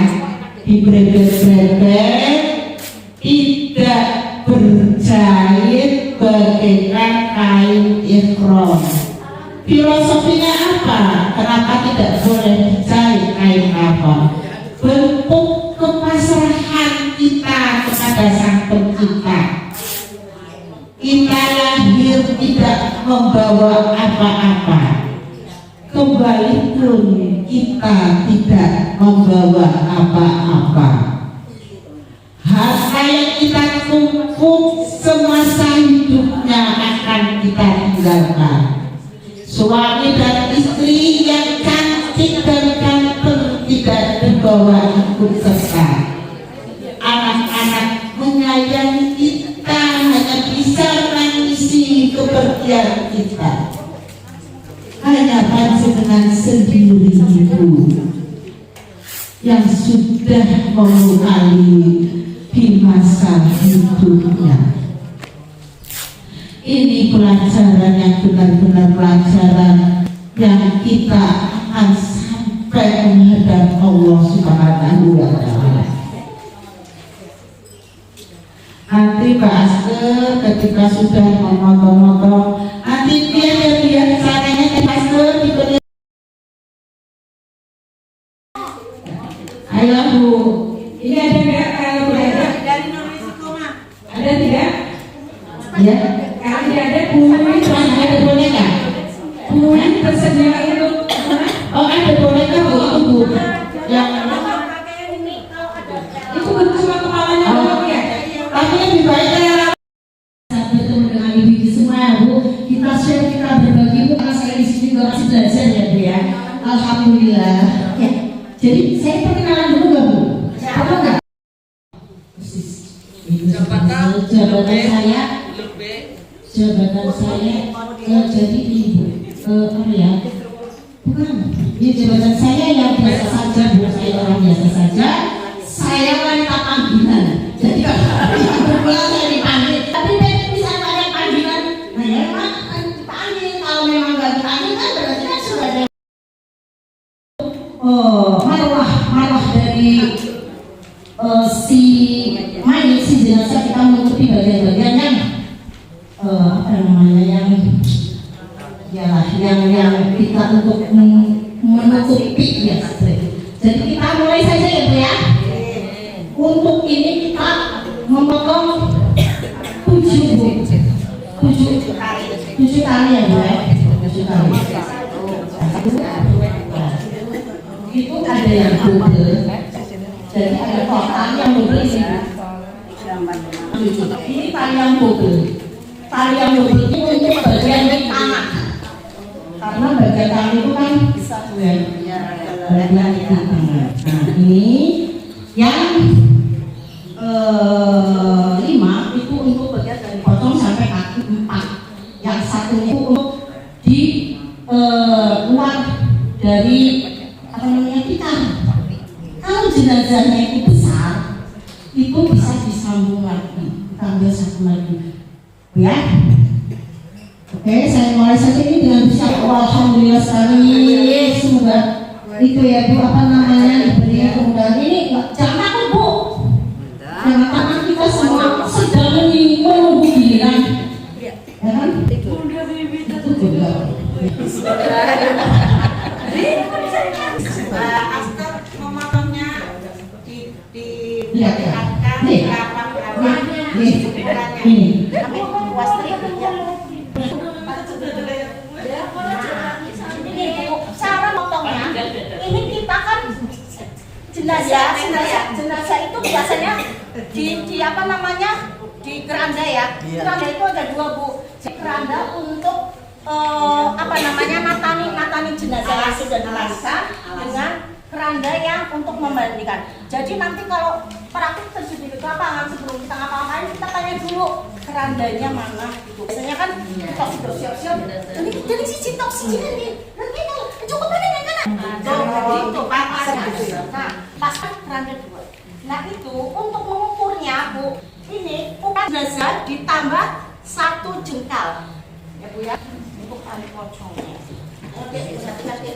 dibrebet-brebet, tidak berjahit bagaikan kain ikhram. Filosofinya apa? Kenapa tidak boleh dijahit kain apa? Bentuk kepasrahan kita kepada Sang Pencipta. Kita lahir tidak membawa apa-apa, kembali pun kita tidak membawa apa-apa. Harta yang kita tumpuk semasa hidupnya akan kita tinggalkan. Suami dan istri yang cantik dan ganteng tidak dibawa ikut serta. Anak-anak menyayangi kita hanya bisa mengisi kepergian kita. Hanya panjenengan sendiri itu yang sudah memulai di masa hidupnya. Ini pelajaran yang benar-benar pelajaran yang kita akan sampai menghadap Allah Subhanahu wa Ta'ala. Nanti Pak Asker ketika sudah memotong-motong, nanti dia lihat caranya Pak Asker diberi. Ayo Bu, Ini ada nggak kalau ada? Ada tidak? ya, Kalau tidak ada bunyi, ada boneka. bunyi tersedia untuk Oh ada boneka Bu, itu Bu, yang itu cuma kepalanya doang ya. tapi lebih baik kayak bertemu dengan ibu-ibu semua Bu, kita share, kita berbagi Bu, karena saya di sini juga masih belajar ya Bu ya. Alhamdulillah. Ya, jadi saya perkenalan dulu nggak Bu? Apa nggak? Jabatan saya jadi ibu apa ya? Bukan, ini jabatan saya yang biasa saja Bu, saya orang biasa saja. Saya wanita panggilan. Jadi kalau saya dipanggil, tapi bisa ada panggilan. Nah ya memang dipanggil. Kalau memang nggak dipanggil kan berarti kan sudah ada marwah dari si mayit, si jenazah, kita menutupi bagian-bagian yang apa namanya, yang kita untuk menutupi ya. Jadi kita mulai saja ya Bu ya. Untuk ini kita memotong 7 Bu, 7 kali ya Bu ya, 7 kali. Itu ada yang double, jadi ada total yang double ini. Ini tali yang double. Tali yang double ini untuk bagian tangan, karena bagian tangan itu kan bagian tangan. Nah ini yang 5 itu untuk bagian dari potong sampai kaki 4. Yang satunya itu untuk di luar dari apa namanya tikar. Kalau jenazahnya itu besar, itu bisa disambung lagi, tambah 1 lagi, ya. Oke, saya mulai saja ini dengan bisa. Alhamdulillah sekali. Semoga itu ya Bu, apa namanya, diberi kemudahan. Ini jangan takut Bu, jangan takut, kita semua sedang menunggu giliran, ya kan? Itu juga. Asker memotongnya Lihat ya. Nih. Ini. Cara motongnya, ini kita kan jenazah itu biasanya di apa namanya, di keranda ya. Keranda itu ada 2 Bu. Keranda untuk apa namanya natani jenazah yang sudah dilakukan dengan keranda yang untuk membandikan. Jadi nanti kalau praktik terjadi di lapangan sebelum kita ngapa-ngapain kita tanya dulu kerandanya mana gitu. Biasanya kan kita sudah siap-siap. Jadi si cinta sini nih. Nanti cukup aja kan? Itu Nah, pasang keranda dua. Nah itu untuk mengukurnya Bu, ini ukuran jenazah ditambah 1 jengkal. Ya Bu ya, untuk tali pocongnya. Oke, hati-hati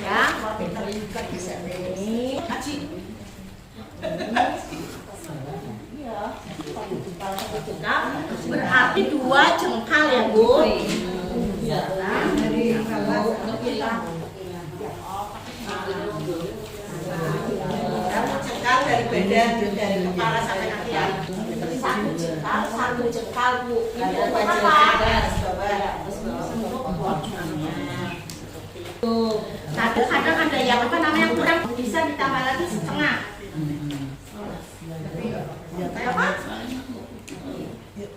ya, kita juga bisa ini. Aci. Iya, 1 jengkal berarti 2 jengkal ya Bu. Iya. Dari jengkal dari badan dari kepala sampai kaki ya. 1 jengkal Bu. Itu tuh, kadang ada yang apa namanya kurang bisa ditambah lagi setengah. Apa?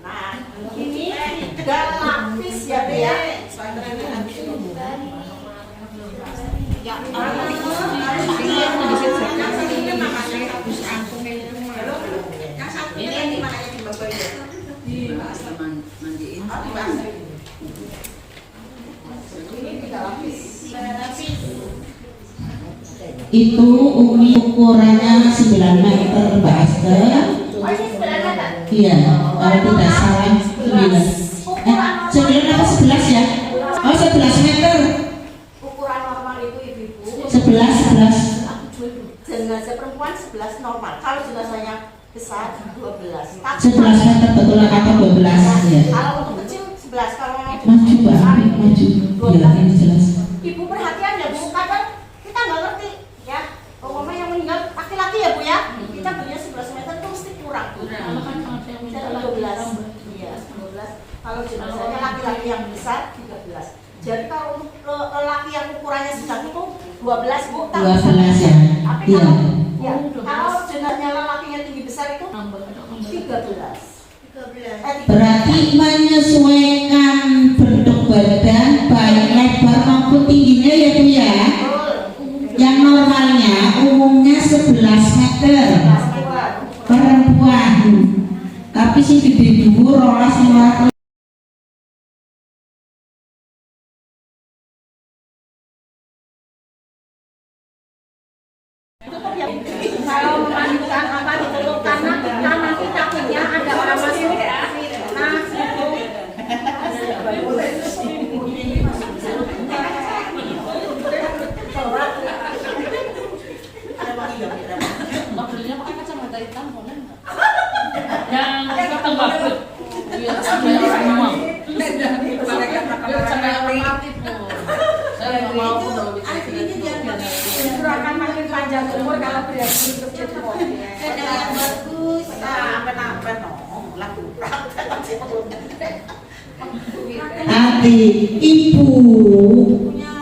Nah, ini 3 lapis ya Bu ya. Ini yang dimakanya di Bapak ya? Di mandiin. Oh, di Bapak. Ini 3 lapis. Itu Umi ukurannya 9 meter Mbak Aster. Oh, ini 9 meter? Iya, kalau tidak salah 9. 9 atau 11 ya? Oh 11 meter. Ukuran normal itu ibu-ibu 11. jenazah perempuan 11 normal. Kalau jenazahnya besar 12. 11 meter betul atau 12 ya? Kalau untuk kecil 11, kalau yang Maju Mbak, maju. Ya, ini jelas. Ibu perhatian ya Bu, kadang kita nggak ngerti ya. Pokoknya yang meninggal laki-laki ya Bu ya. Kita belinya 11 meter itu mesti kurang. Kita 12. Iya, 12. Kalau jenazahnya laki-laki yang besar 13. Jadi kalau untuk lelaki yang ukurannya sedang itu 12 Bu. 12 ya. Tapi Iya. kalau jenazahnya lelakinya tinggi besar itu 13. Berarti menyesuaikan bentuk badan baik lebar maupun tingginya ya Bu ya. Yang normalnya umumnya 11 meter perempuan. Tapi si gede dulu rolas 5. Kalau memandikan apa ditutup karena nanti takutnya ada orang masuk. Nah, Yang ketembak biar sampai orang ngomong. Biar sampai orang mati Bu. Saya nggak mau kalau justru akan makin panjang umur kalau berhasil untuk jadi model. Yang bagus. Apa-apa lagu. Hati ibu,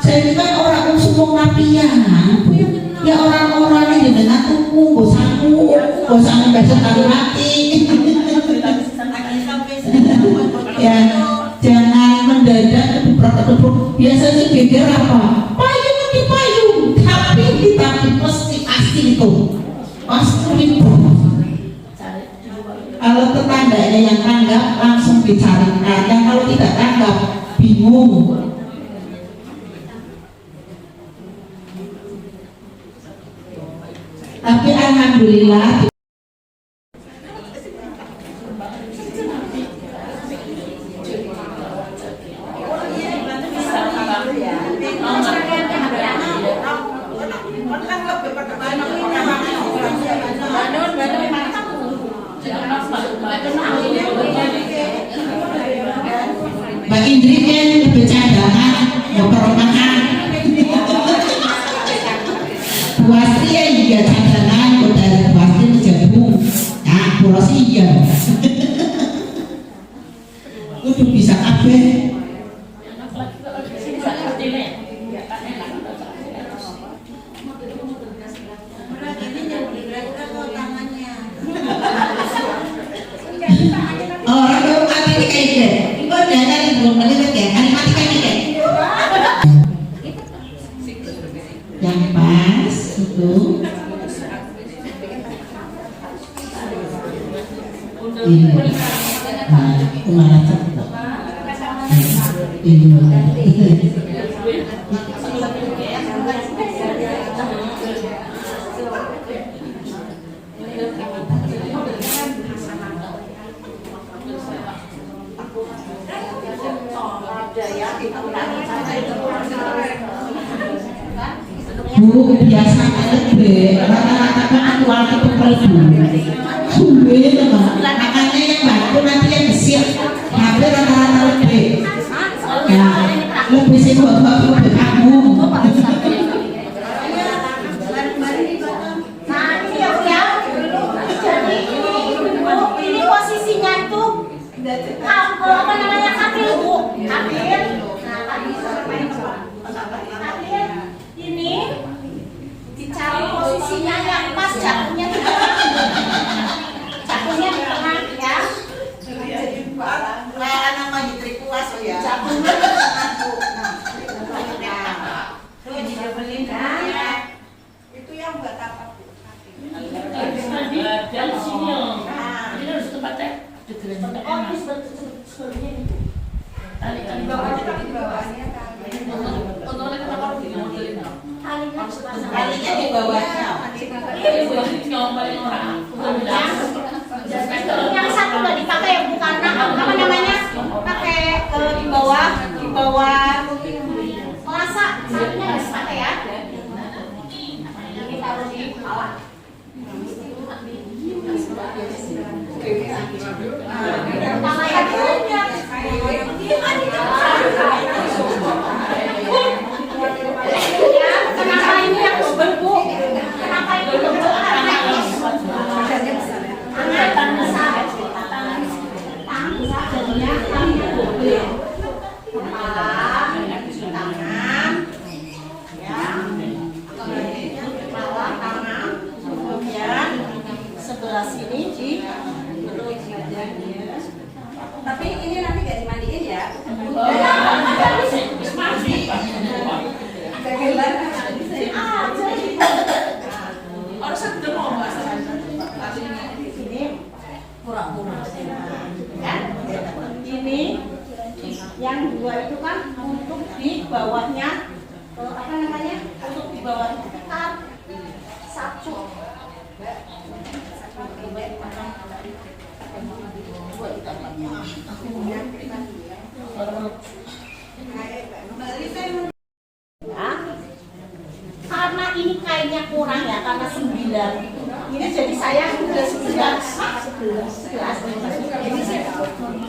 saya kan orang usung rapian, ya orang-orang yang dengan tuku, gosangu besok kali mati. Ya, jangan mendadak ketuprak-ketuprak. Biasanya geger apa? Payung di payung, tapi pasti itu pasti itu. Kalau tetangganya yang tanggap langsung dicarikan, yang kalau tidak tanggap bingung. Tapi alhamdulillah Mbak Indri kan lebih cadangan, mau perumahan. Buasti ya iya cadangan, udah buasti dijabung. Nah, pulau sih iya. Udah bisa kabeh. Orang kalau mati kayak gitu, kok jangan belum menit ya, hari mati kayak gitu. Bu. Ini kemana cepet? Ini Bu, biasanya lebih rata-rata kan aktual ketempel Bu. Sumbe itu makanya yang bantu nanti yang gesit. Tapi rata-rata lebih. Nah, lebih sih buat lebih kamu. Nah ini ya Bu ya. Jadi ini posisinya itu apa namanya katil Bu, katil. Nah katil ini dicari posisinya yang pas jatuhnya di tengah. Jatuhnya di tengah ya. Kayak anak mandi trikuas ya. Jatuhnya di tengah Bu. Itu yang buat apa? Dari sini loh. Ini harus tempatnya. Oh ini sebelumnya ini. Tali bawahnya kenapa harus dimodulin? Talinya sebelah Kalinya di bawahnya. Ngomongin orang. yang satu nggak dipakai ya Bu, karena apa namanya pakai di bawah pelasa satunya nggak dipakai ya. Ini taruh di bawah. Kepala yang punya. Ya, kenapa ini yang double Bu? Kenapa ini double? Karena ini tangan besar, tangan besar jadinya kami double. Kepala, tangan, ya, kepala, tangan, kemudian sebelah sini di perut. Tapi ini nanti gak dimandiin ya? Harus ada mau Ini pura-pura kan? Ini yang dua itu kan untuk di bawahnya apa namanya? Untuk di bawahnya tekar satu. Ya. Karena ini kainnya kurang ya, karena 9. Ini jadi saya udah 11. Ini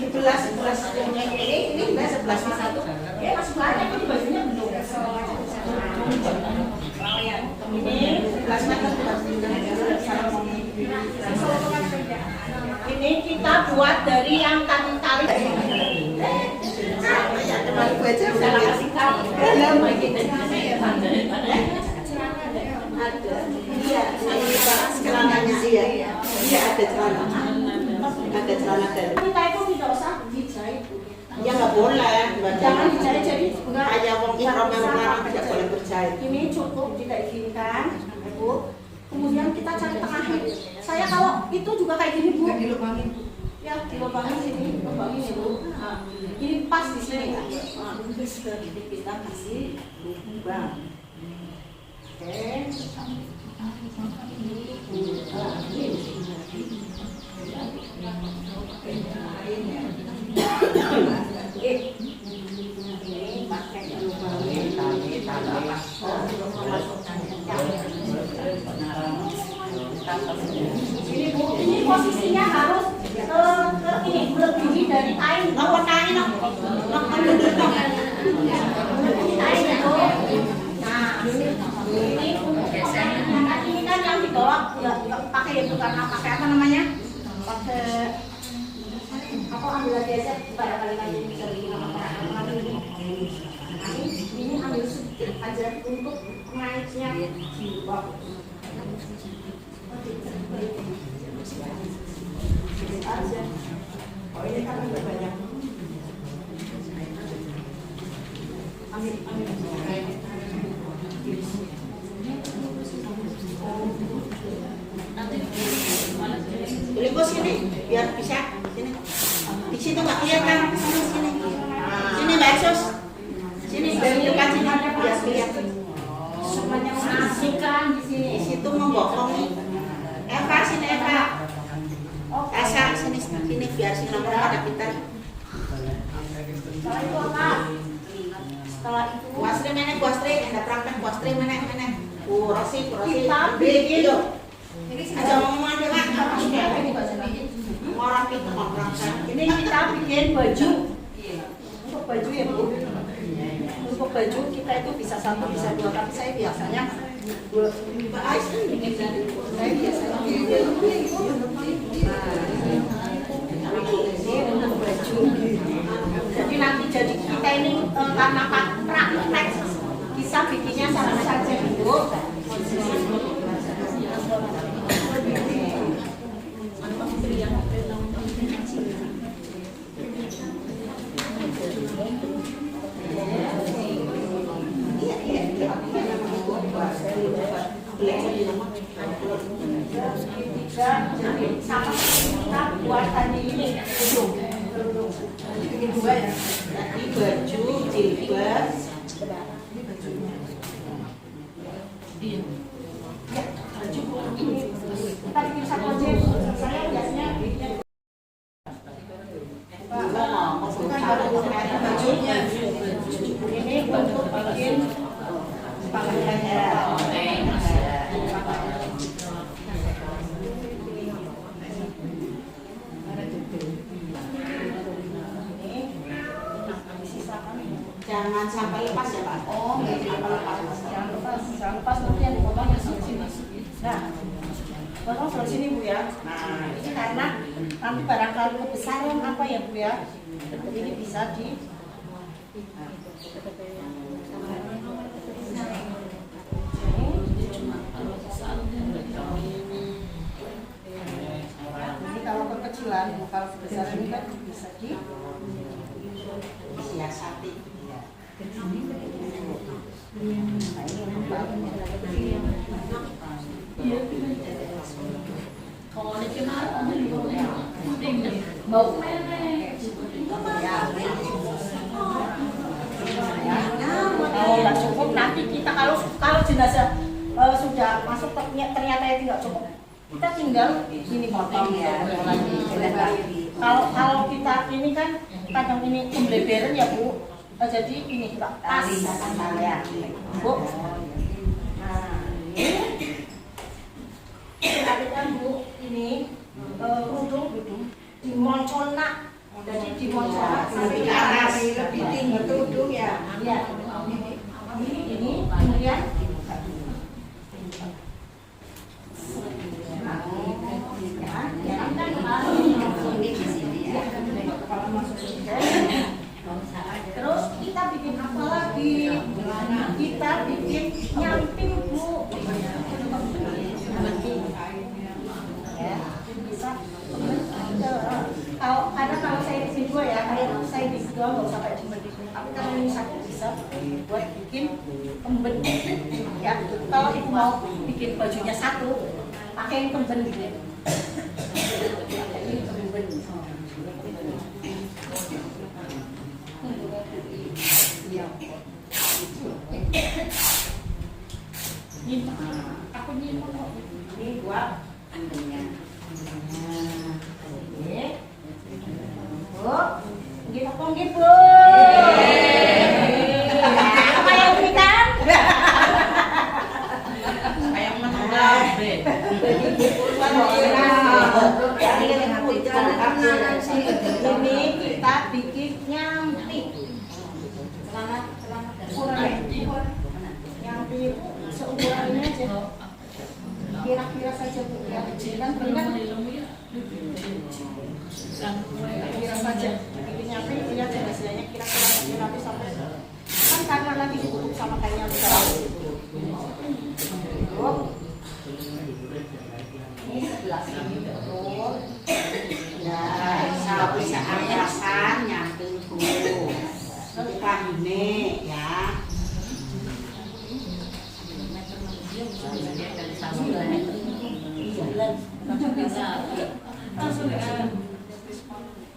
udah 11 di satu. Ya masih banyak ini bajunya belum. Ini 11 meter. Ini kita buat dari yang tali. Salah kasih kamu. Ada. Iya, celananya dia. Iya, ada celana. Ada celana dalam. Kita itu tidak usah dijahit. Ya nggak boleh. Jangan dijahit, jadi Kayak wong ihram yang larang tidak boleh berjahit. ini cukup diizinkan, Bu. Kemudian kita cari tengahnya. Saya kalau itu juga kayak gini, Bu. Dilubangin. Ya, dilubangin sini, lubangin ya, Bu. Nah, ini pas di sini kan. Nah, jadi kita kasih lubang. Oke. Ini pakai lubangin. Ini Bu, ini posisinya harus ini melebihi dari kain. Lawan kain dong. Melebihi kain ya Bu. Nah, ini kan yang di bawah nggak pakai itu karena pakai apa namanya? Pakai apa, ambil lagi aja pada kali bisa bikin apa ini ambil sedikit aja untuk naiknya di bawah. Aja. Oh ini kan udah banyak. Ambil. situ nggak kelihatan. Sini. Sini Mbak Sus. Sini dari depan sini ada biar kelihatan. Semuanya mengasihkan di sini. Situ membohongi. Eva sini Eva. Esa sini biar si nomor ada pintar. Setelah itu apa? Setelah itu Buastri mana Buastri? Ada praktek Buastri mana? Kurasi. Kita bikin. Ada ngomong ada nggak? Orang itu praktek. Ini kita bikin baju. Untuk baju ya Bu. Untuk baju kita itu bisa 1 bisa 2 tapi saya biasanya untuk baju. Jadi nanti jadi kita ini karena praktek bisa bikinnya sama saja Bu. Sama kita buat tadi ini bikin 2 ya. Jadi baju jilbab. Ya, baju ini kita bikin 1 aja. Saya biasanya bikin bajunya ini untuk bikin pakaiannya. Jangan sampai lepas ya Pak. Oh, nggak sampai lepas. Jangan lepas nanti yang dipotongnya sini. Nah, potong dari sini Bu ya. Nah, ini karena nanti barangkali kebesaran apa ya Bu ya. Jadi ini bisa di ini kalau kekecilan, kalau kebesaran ini kan bisa di siasati. Kalau ada kemarin bau merah. Kalau nggak cukup nanti kita kalau jenazah sudah masuk ternyata itu nggak cukup, kita tinggal ini potong ya. Kalau kita ini kan kadang ini pembleberan ya Bu. Jadi ini kita tas ya Bu. Nah ini kan Bu ini kerudung dimoncona. Jadi dimoncona sampai ke atas lebih tinggi kerudung ya. Iya. Ini kemudian terus kita bikin apa lagi? Kita bikin nyamping Bu. Ya, bisa. Kalau saya di sini ya, kalau saya di sini nggak usah pakai jember. Tapi kalau ini satu bisa buat bikin kemben. Ya, kalau ibu mau bikin bajunya 1, pakai kemben gitu. Ini kemben. Aku nyimpen kok. Ini buat ambilnya. Oke. Bu, gitu kok gitu. Apa yang berikan? Kayak menolak. Ini kita bikin nyamping. Celana ukuran nyamping seukuran ini aja. Kira-kira saja Bu ya. Kan benar. Kira saja. Bikin nyamping punya jenazahnya kira-kira nanti sampai kan karena nanti ditutup sama kainnya besar. Ini sebelah sini betul. Ya, bisa angkasan nyamping dulu. Terus ini ya.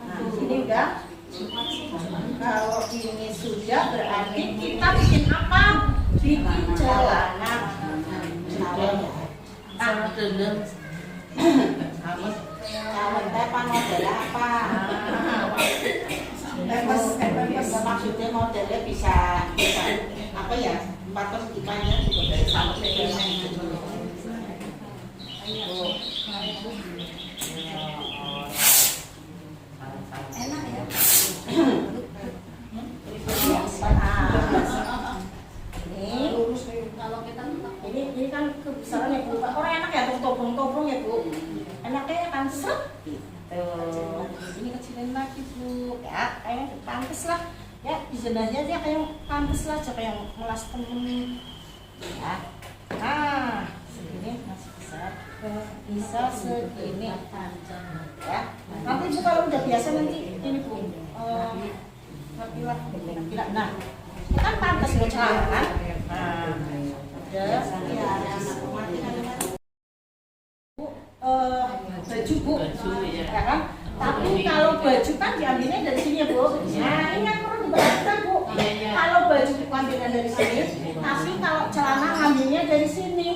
Nah, ini udah Kalau ini sudah berarti kita bikin apa? Bikin jalanan. Kalau tepan modelnya apa? Maksudnya modelnya bisa apa ya? 4 persegitanya juga dari sama Enak ya. Ini kan kebesaran ya Bu. Orang enak ya tobrong ya Bu. Enaknya kan seret gitu. Ini kecilin lagi Bu. Ya, kayak pantes lah. Ya, di jenazahnya dia kayak pantes lah, aja kayak melas temen. Ya. Nah, segini masih besar. Bisa segini. Ya. Nanti Bu kalau udah biasa nanti ini Bu. Bila. Nah, itu kan pantas loh celana kan. Nah, udah. Baju Bu, ya kan? Tapi kalau baju kan diambilnya dari sini ya Bu. Nah ini yang perlu diperhatikan Bu. Kalau baju diambilnya dari sini, tapi kalau celana ngambilnya dari sini.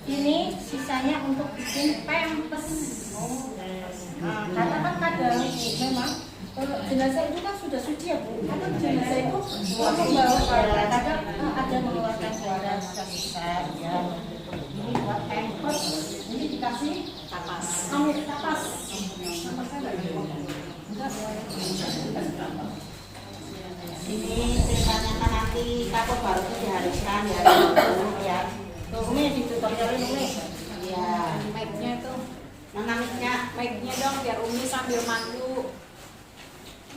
Ini sisanya untuk bikin pempes. Nah, karena kan kadang memang jenazah itu kan sudah suci ya Bu. Kadang jenazah itu membawa suara, kadang ada mengeluarkan suara besar ya. Ini buat pempes, ini dikasih kapas. Ambil kapas. Ini ceritanya kan nanti kapal baru itu diharuskan ya. Tuh, Umi ditutorialin Umi. Iya. Mic-nya tuh, Mana mic-nya dong biar Umi sambil mandu.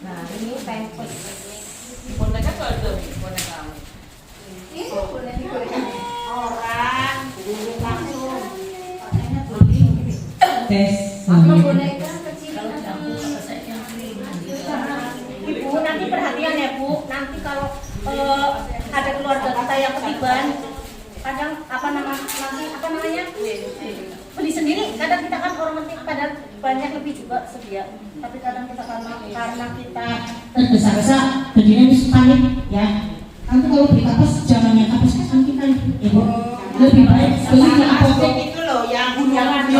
Nah, ini pempes. Boneka tuh ada boneka. Ini boleh orang dulu langsung Tes. boneka kecil. Ibu nanti perhatian ya Bu. Nanti kalau ada keluarga kita yang ketiban, kadang namanya beli sendiri. Kadang kita kan orang penting pada banyak lebih juga sedia. Tapi kadang kita karena kita Tergesa-gesa begini bisa panik ya. Nanti kalau beli kapas jangan yang kapas kan kita ibu lebih baik beli di apotek itu loh yang beli yang di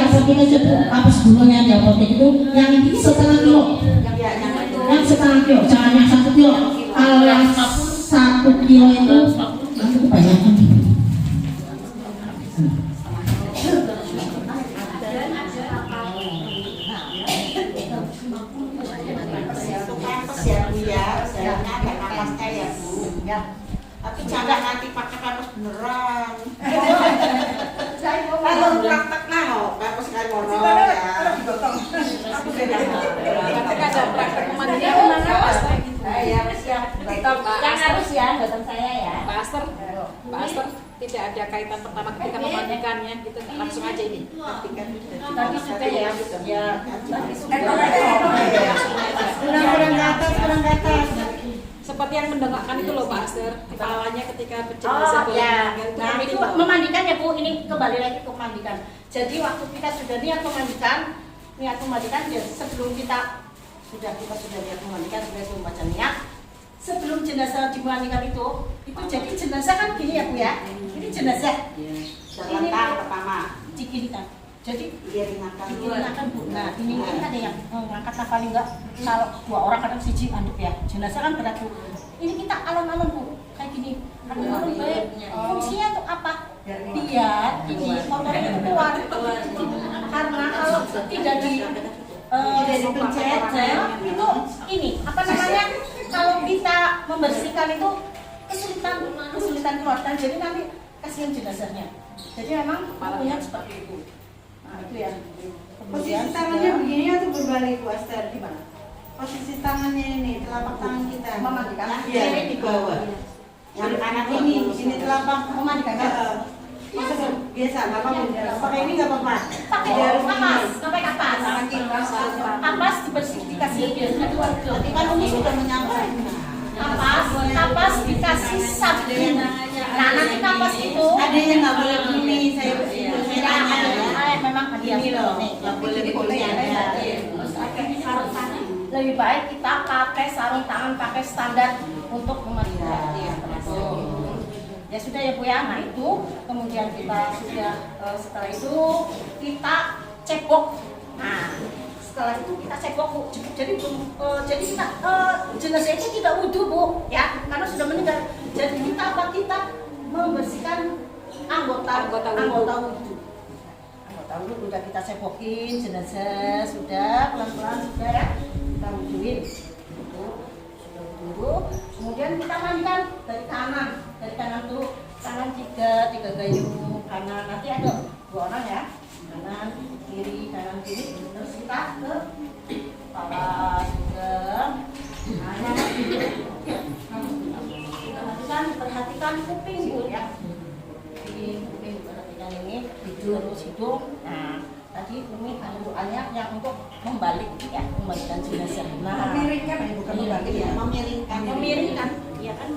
apotek aja tuh kapas gunungnya di apotek itu yang setengah kilo yang setengah kilo jangan yang 1 kilo. Kalau yang 1 kilo itu nanti kebanyakan. Tapi jangan nanti pakai kapas beneran. saya mau Kalau praktek nah, kapas kayak mono ya. Nanti ada praktek pemandian mana pas gitu. ya siap. Yang harus ya, datang saya ya. Pak Aster, tidak ada kaitan pertama ketika memandikannya, gitu langsung aja ini. Tapi suka ya, ya. Kurang ke atas. Seperti yang mendengarkan itu loh Pak Aster, kepalanya ketika Oh berjenazah ya, meninggal, nah itu memandikan ya Bu, ini kembali lagi ke memandikan. Jadi waktu kita sudah niat memandikan ya sebelum kita sudah niat memandikan, sudah membaca niat. Sebelum jenazah dimandikan itu jadi jenazah kan gini ya Bu ya. Ini jenazah. Ini pertama dikirikan. Jadi diringatan Bu. Nah, ini kan ada yang ngangkat apa enggak? Kalau 2 orang kadang siji anduk ya. Jenazah kan berat Bu. Ini kita alon-alon Bu, kayak gini. Alon-alon baik. Fungsinya untuk apa? Biar ini motor itu keluar. Karena kalau tidak dipencet itu ini apa namanya? Kalau kita membersihkan itu kesulitan keluarkan. Jadi nanti kasihan jenazahnya. Jadi memang punya seperti itu. Nah, itu ya. Posisi tangannya begini atau berbalik Bu Aster? Gimana? Posisi tangannya ini, telapak tangan kita. Memandikan. Iya, di bawah. Yang kanan ini telapak memandikan. Biasa, nggak apa-apa. Pakai ini nggak apa-apa. Pakai kapas. Kapas dikasih Tapi kan ini sudah menyampai. kapas dikasih sabun. Nah, nanti kapas itu Ada yang nggak boleh begini, saya tanya ya. memang hadiah Ini loh, nggak boleh begini ada. sarung tangan. Lebih baik kita pakai sarung tangan, pakai standar untuk memeriksa. Ya sudah ya Bu ya. Nah itu kemudian kita sudah setelah itu kita cebok. Nah setelah itu kita cebok Bu. Jadi kita jenazah itu tidak wudhu Bu ya, karena sudah meninggal. Jadi kita membersihkan anggota wudhu. Anggota wudhu sudah kita cebokin, jenazah sudah pelan-pelan sudah ya kita wudhuin. Sudah wudhu. Kemudian kita mandikan dari kanan tuh kanan tiga gayung kanan, nanti ada 2 orang ya, kanan kiri terus kita ke kepala juga. Nah perhatikan kuping Bu ya, kuping perhatikan ini hidung. Nah tadi ini doanya yang untuk membalikkan jenazah. Nah Memiringkan ya, bukan membalik ya. memiringkan ya kan.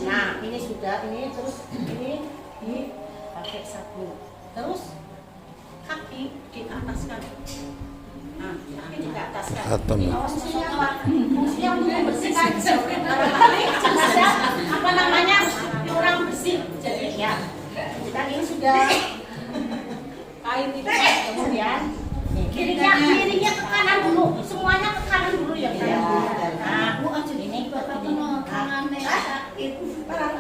Nah ini sudah, ini terus ini dipakai sabun, terus kaki diataskan. Nah kaki diataskan. Fungsinya apa? Fungsinya untuk membersihkan. Barangkali jenazah apa namanya kurang bersih. Jadi ya kita ini sudah kain itu kemudian kirinya ke kanan dulu, semuanya ke kanan dulu ya. Nah, Bu aja ini tangannya sakit.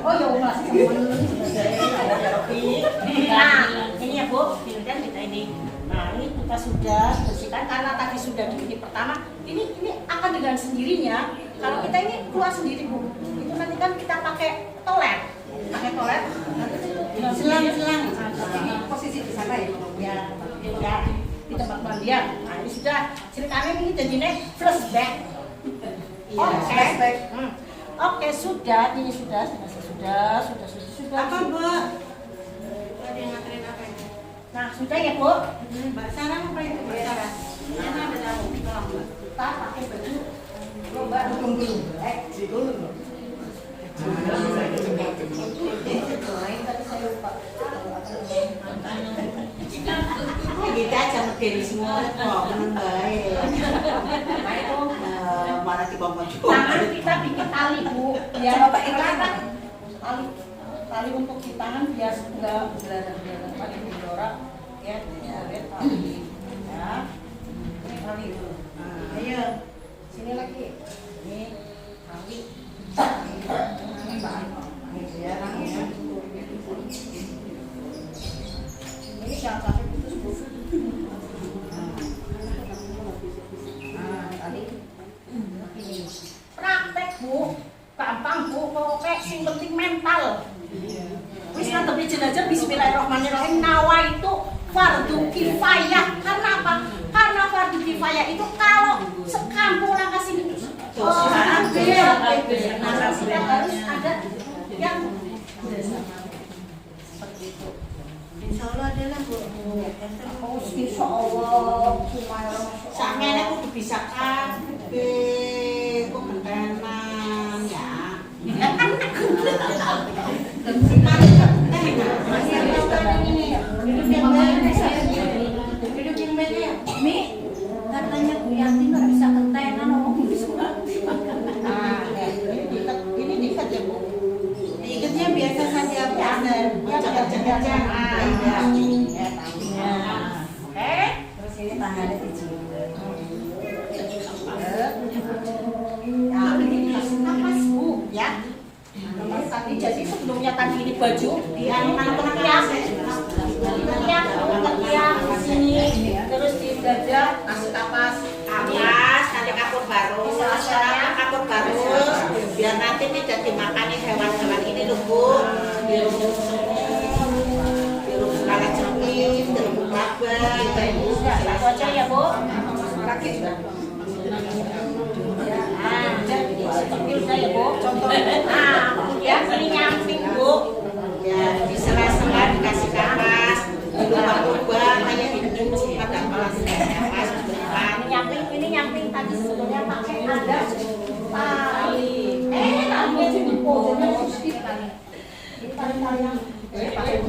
Oh ya masih Nah, ini ya Bu, kemudian kita ini. Nah, ini kita sudah bersihkan karena tadi sudah di pertama. Ini akan dengan sendirinya. Kalau kita ini keluar sendiri Bu, itu nanti kan kita pakai toilet. Nanti selang. Posisi di sana ya. Ya. Di tempat mandian. Nah ini sudah ceritanya ini jadinya flashback. Oke, sudah. Ini sudah. Apa Bu? Ada yang nganterin apa ini? Nah sudah ya Bu. Mbak Sarah apa itu Mbak Sarah? Mana ada tahu? Tolong Mbak. Kita pakai baju. Coba dulu. Tadi saya lupa. Kita aja medeni semua kok, baik. Nah itu Malah dibongkar tangan kita bikin tali Bu. Ya Bapak itu kan tali untuk di tangan biar enggak berdarah tali didorong ya, lihat tali ya. Ini tali dulu. Nah, Ayo. sini lagi. Ini tali. Ini jangan sampai putus Bu. Tali. Ini praktek Bu, gampang Bu, pokoknya sing penting mental. Wis ngadepi jenazah bismillahirrahmanirrahim. Nawa itu fardu kifayah. Karena apa? Karena fardu kifayah itu kalau sekampung orang kasih kita harus ada yang seperti itu. Insya Allah adalah Bu. Insya Allah Sakmene kudu bisa kabeh, kok kentenan ya. Hidup yang baik ya. Mi, katanya Bu Yanti nggak bisa kentenan ngomong di Nah, ini diikat ya Bu. Diikatnya Jangan-jangan. Oke. Terus ini tangannya dijilat. Nah, ini dikasih napas Bu, ya. Tadi jadi sebelumnya tadi ini baju yang ketiak sini, terus di dada kasih kapas, nanti kapur barus, biar nanti tidak dimakani hewan-hewan ini loh Bu. Dirubuk kala cermin, dirubuk laba, itu aja ya Bu. Kaki juga. Seperti udah ya Bu, contoh. Kemudian ini nyamping Bu, ya di sela-sela dikasih kapas, lubang-lubang kayak gitu, ada kelas kapas. Ini nyamping tadi sebetulnya pakai ada tali. Talinya sih dipotongnya sedikit tali. Ini tali-tali yang pakai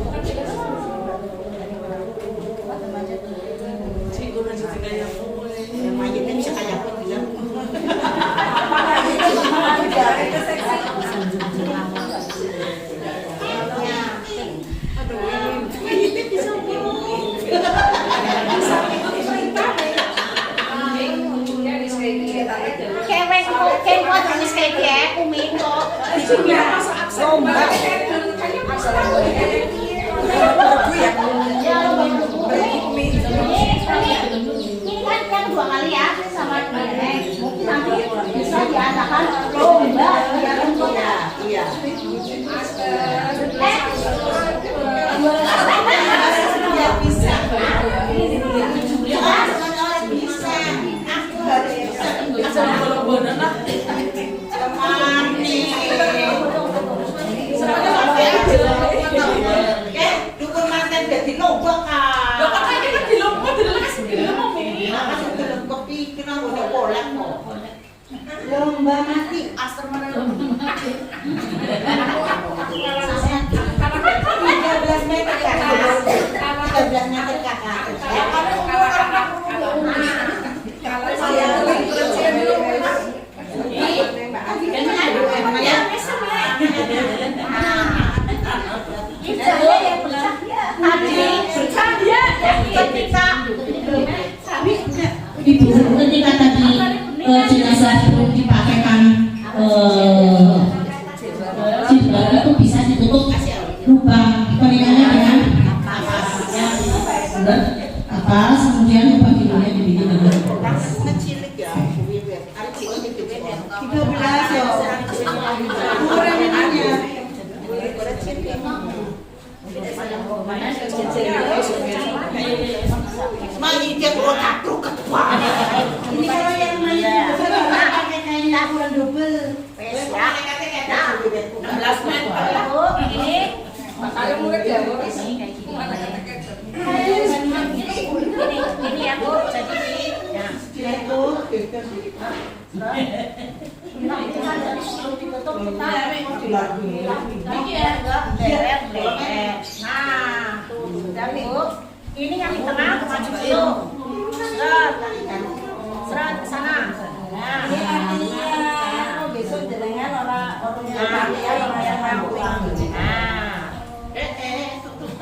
mayatnya bisa kayak apa bilang. Ini kan yang 2 kali ya sama nenek. Mungkin nanti bisa diadakan lomba ya lomba. Iya. Bisa. Dukun manten dadi lomba kan. Lho kok iki di lomba deles kepikir aku nek polek kok. Lomba mati aster mana lomba. 13 meter kan. 13 meter kakak. Kalau saya kerja di rumah. Ibu, ketika tadi jenazah itu dipakaikan jilbab itu bisa ditutup lubang telinganya dengan kapas, kemudian lubang hidungnya dibikin dengan Ngecilik ya, bibir. Ada cilik di bibir. 13 ya. Ukuran ininya. Mayitnya kalau katruk ketuaan. Ini kalau yang lain pakai kain ukuran double. Wes ya. Nah, 16 meter. Bu, ini ada murid ya, Bu. Ini kayak gini. Ini ya, Bu. Jadi ya. Itu. Nah, itu kan dari sebelum ditutup kita ini ya, beret. Nah, tuh sudah Bu. Ini yang di tengah maju dulu. Seret ke sana. Nah, ini artinya besok jenengan orang yang mampu. Nah, tutup.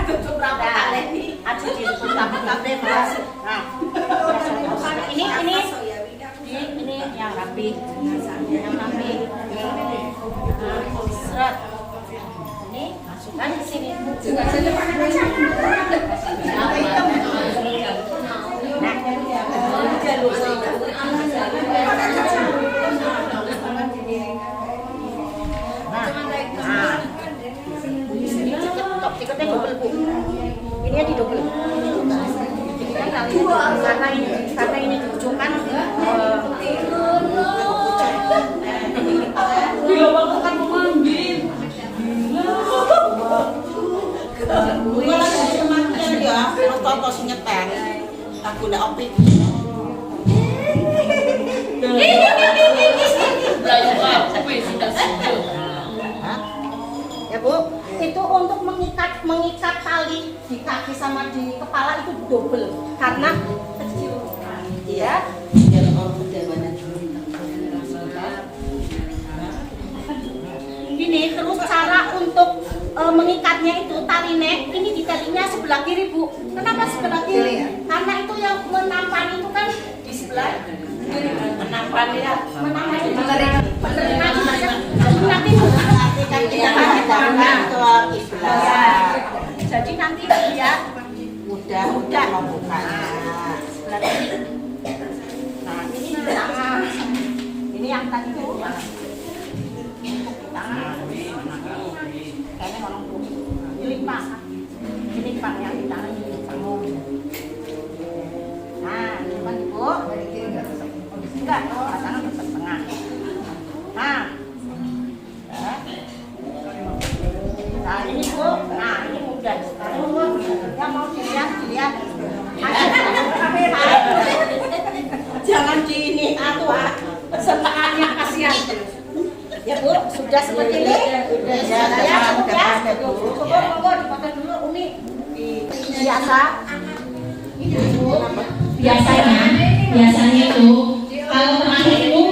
Tutup berapa kali nih? Aduh, tutup tapi Mas. Nah, ini yang rapi. Seret. Ini masukkan di sini. Juga saja pakai kaca. Tiketnya double Bu. Ini ya di double. Karena ini ditujukan Bila waktu kan memanggil. kematian ya, terus tonton nyetel. Aku ndak opik. Ya Bu, itu untuk mengikat tali di kaki sama di kepala itu double karena kecil. Ya. Biar orang muda mana. Ini Ini terus cara untuk mengikatnya itu tali nek ini ditalinya sebelah kiri Bu. Kenapa sebelah kiri? Karena itu yang menampan itu kan di sebelah kiri. Menampan ya. Menampan itu menerima dibaca. Nanti Bu. Jadi nanti dia mudah membuka sebelah kiri. Nah ini yang tadi itu ini Pak yang di tangan ini kamu. Nah, cuman Ibu dari kiri enggak, pasangan setengah. Nah, nah ini Bu, nah ini mudah. Yang mau dilihat. Jangan di ini setengahnya kasihan. Ya Bu, sudah seperti ini. Monggo dipotong dulu Umi. Biasanya itu kalau terakhir itu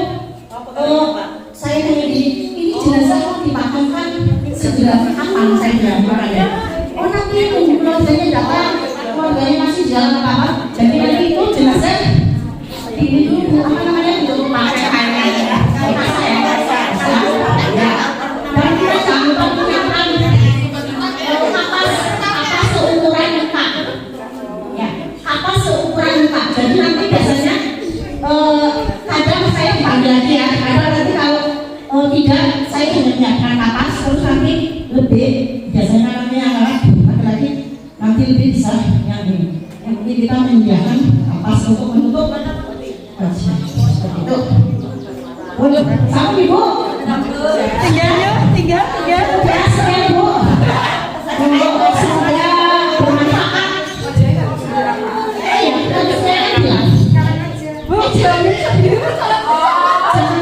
saya tanya ini jenazah kok dimakamkan segera kapan saya bilang ya. Oh nanti tunggu keluarganya datang, keluarganya masih jalan apa? Jadi nanti itu jenazah ini dulu apa namanya dulu pakai airnya ya. Dan kita jangan menggunakan apa seukuran muka, ya apa seukuran muka. Jadi nanti biasanya kadang saya dipanggil lagi ya. Kadang nanti kalau tidak saya hanya menyiapkan kapas terus nanti lebih biasanya namanya lagi nanti lebih bisa yang ini. Yang penting kita menyediakan kapas untuk menutup wajah seperti itu. Boleh, sama Ibu. Tiga. Biasa ya Bu. Untuk semuanya bermanfaat. Ya, tadi saya bilang. Bu, jangan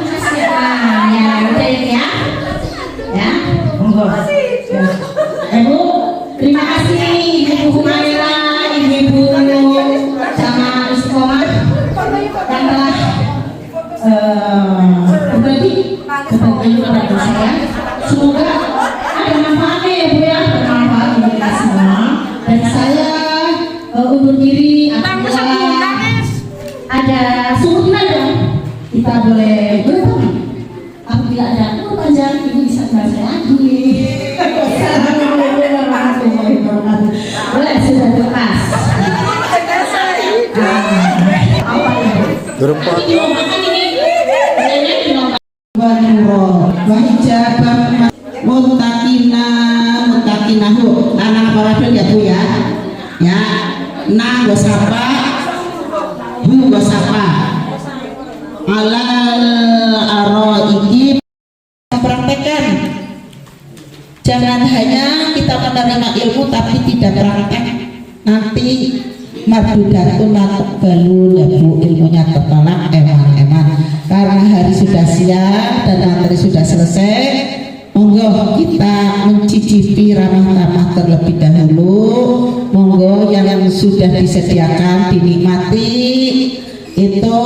kasihan. Ya, udah ini ya. Ya, monggo. Bu, terima kasih Ibu Humaira, Ibu sama sekolah yang telah berbagi kepada saya. Semoga ada manfaatnya ya Bu ya, bermanfaat untuk kita semua. Dan saya undur diri ada suruhan dong. Kita boleh bertemu. Apabila ada umur panjang, Ibu bisa membaca lagi. Assalamualaikum warahmatullahi wabarakatuh. Boleh sudah lepas. Wahijabah mutakinahu anak apa ya Bu ya, ya na gosapa bu gosapa alal aroiki. Praktekkan, jangan hanya kita menerima ilmu tapi tidak praktek, nanti mardudatun balu ya Bu, ilmunya tertolak eman-eman. Karena hari sudah siang dan materi sudah selesai, monggo kita mencicipi ramah-ramah terlebih dahulu. Monggo yang sudah disediakan dinikmati. Itu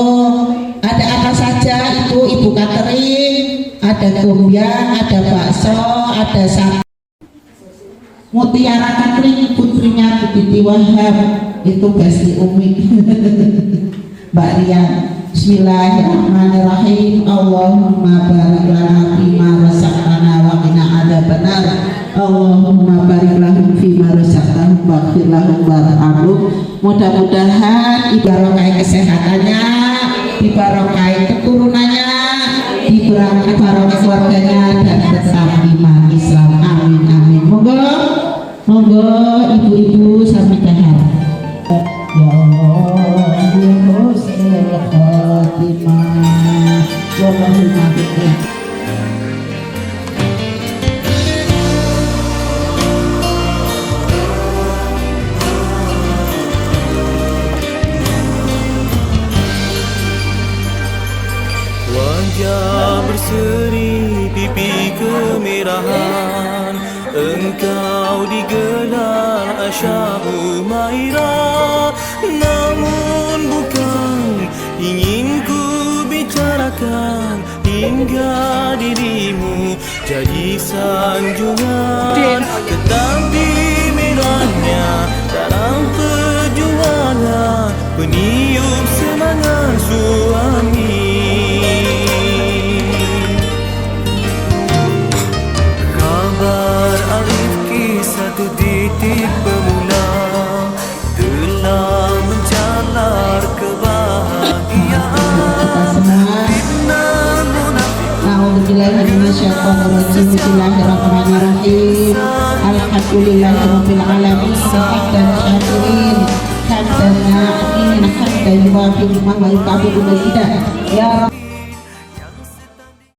ada apa saja Ibu catering, ada gombang, ada bakso, ada sapi. Mutiara catering putrinya Bu Titi Wahab, itu Besti Umi. Mbak Rian. Bismillahirrahmanirrahim. Allahumma barik lana fima razaqtana wa qina adzabannar. Allahumma barik lahum fima razaqtana waghfir lahum warhamhum. Mudah-mudahan dibarokai kesehatannya, dibarokai keturunannya, dibarokai keluarganya dan tetap iman Islam. Amin amin. Monggo ibu-ibu sampai dahar. Ya Allah, ya husnul khatimah, wallahul muwaffiq. Wajah berseri, pipi kemerahan, engkau digelar Asya Humaira. Namun bukan ingin ku bicarakan hingga dirimu jadi sanjungan, tetap di merahnya dalam perjuangan, peniup semangat suami. Kabar alif kisah tu titik bermula, telah mencalar kebahagiaan. Bismillahirrahmanirrahim. Alhamdulillahirabbil alamin. Hamdan syakirin, hamdan na'imin, hamdan yuwafi ni'mah wa yukafi'u mazidah. Ya Rabb.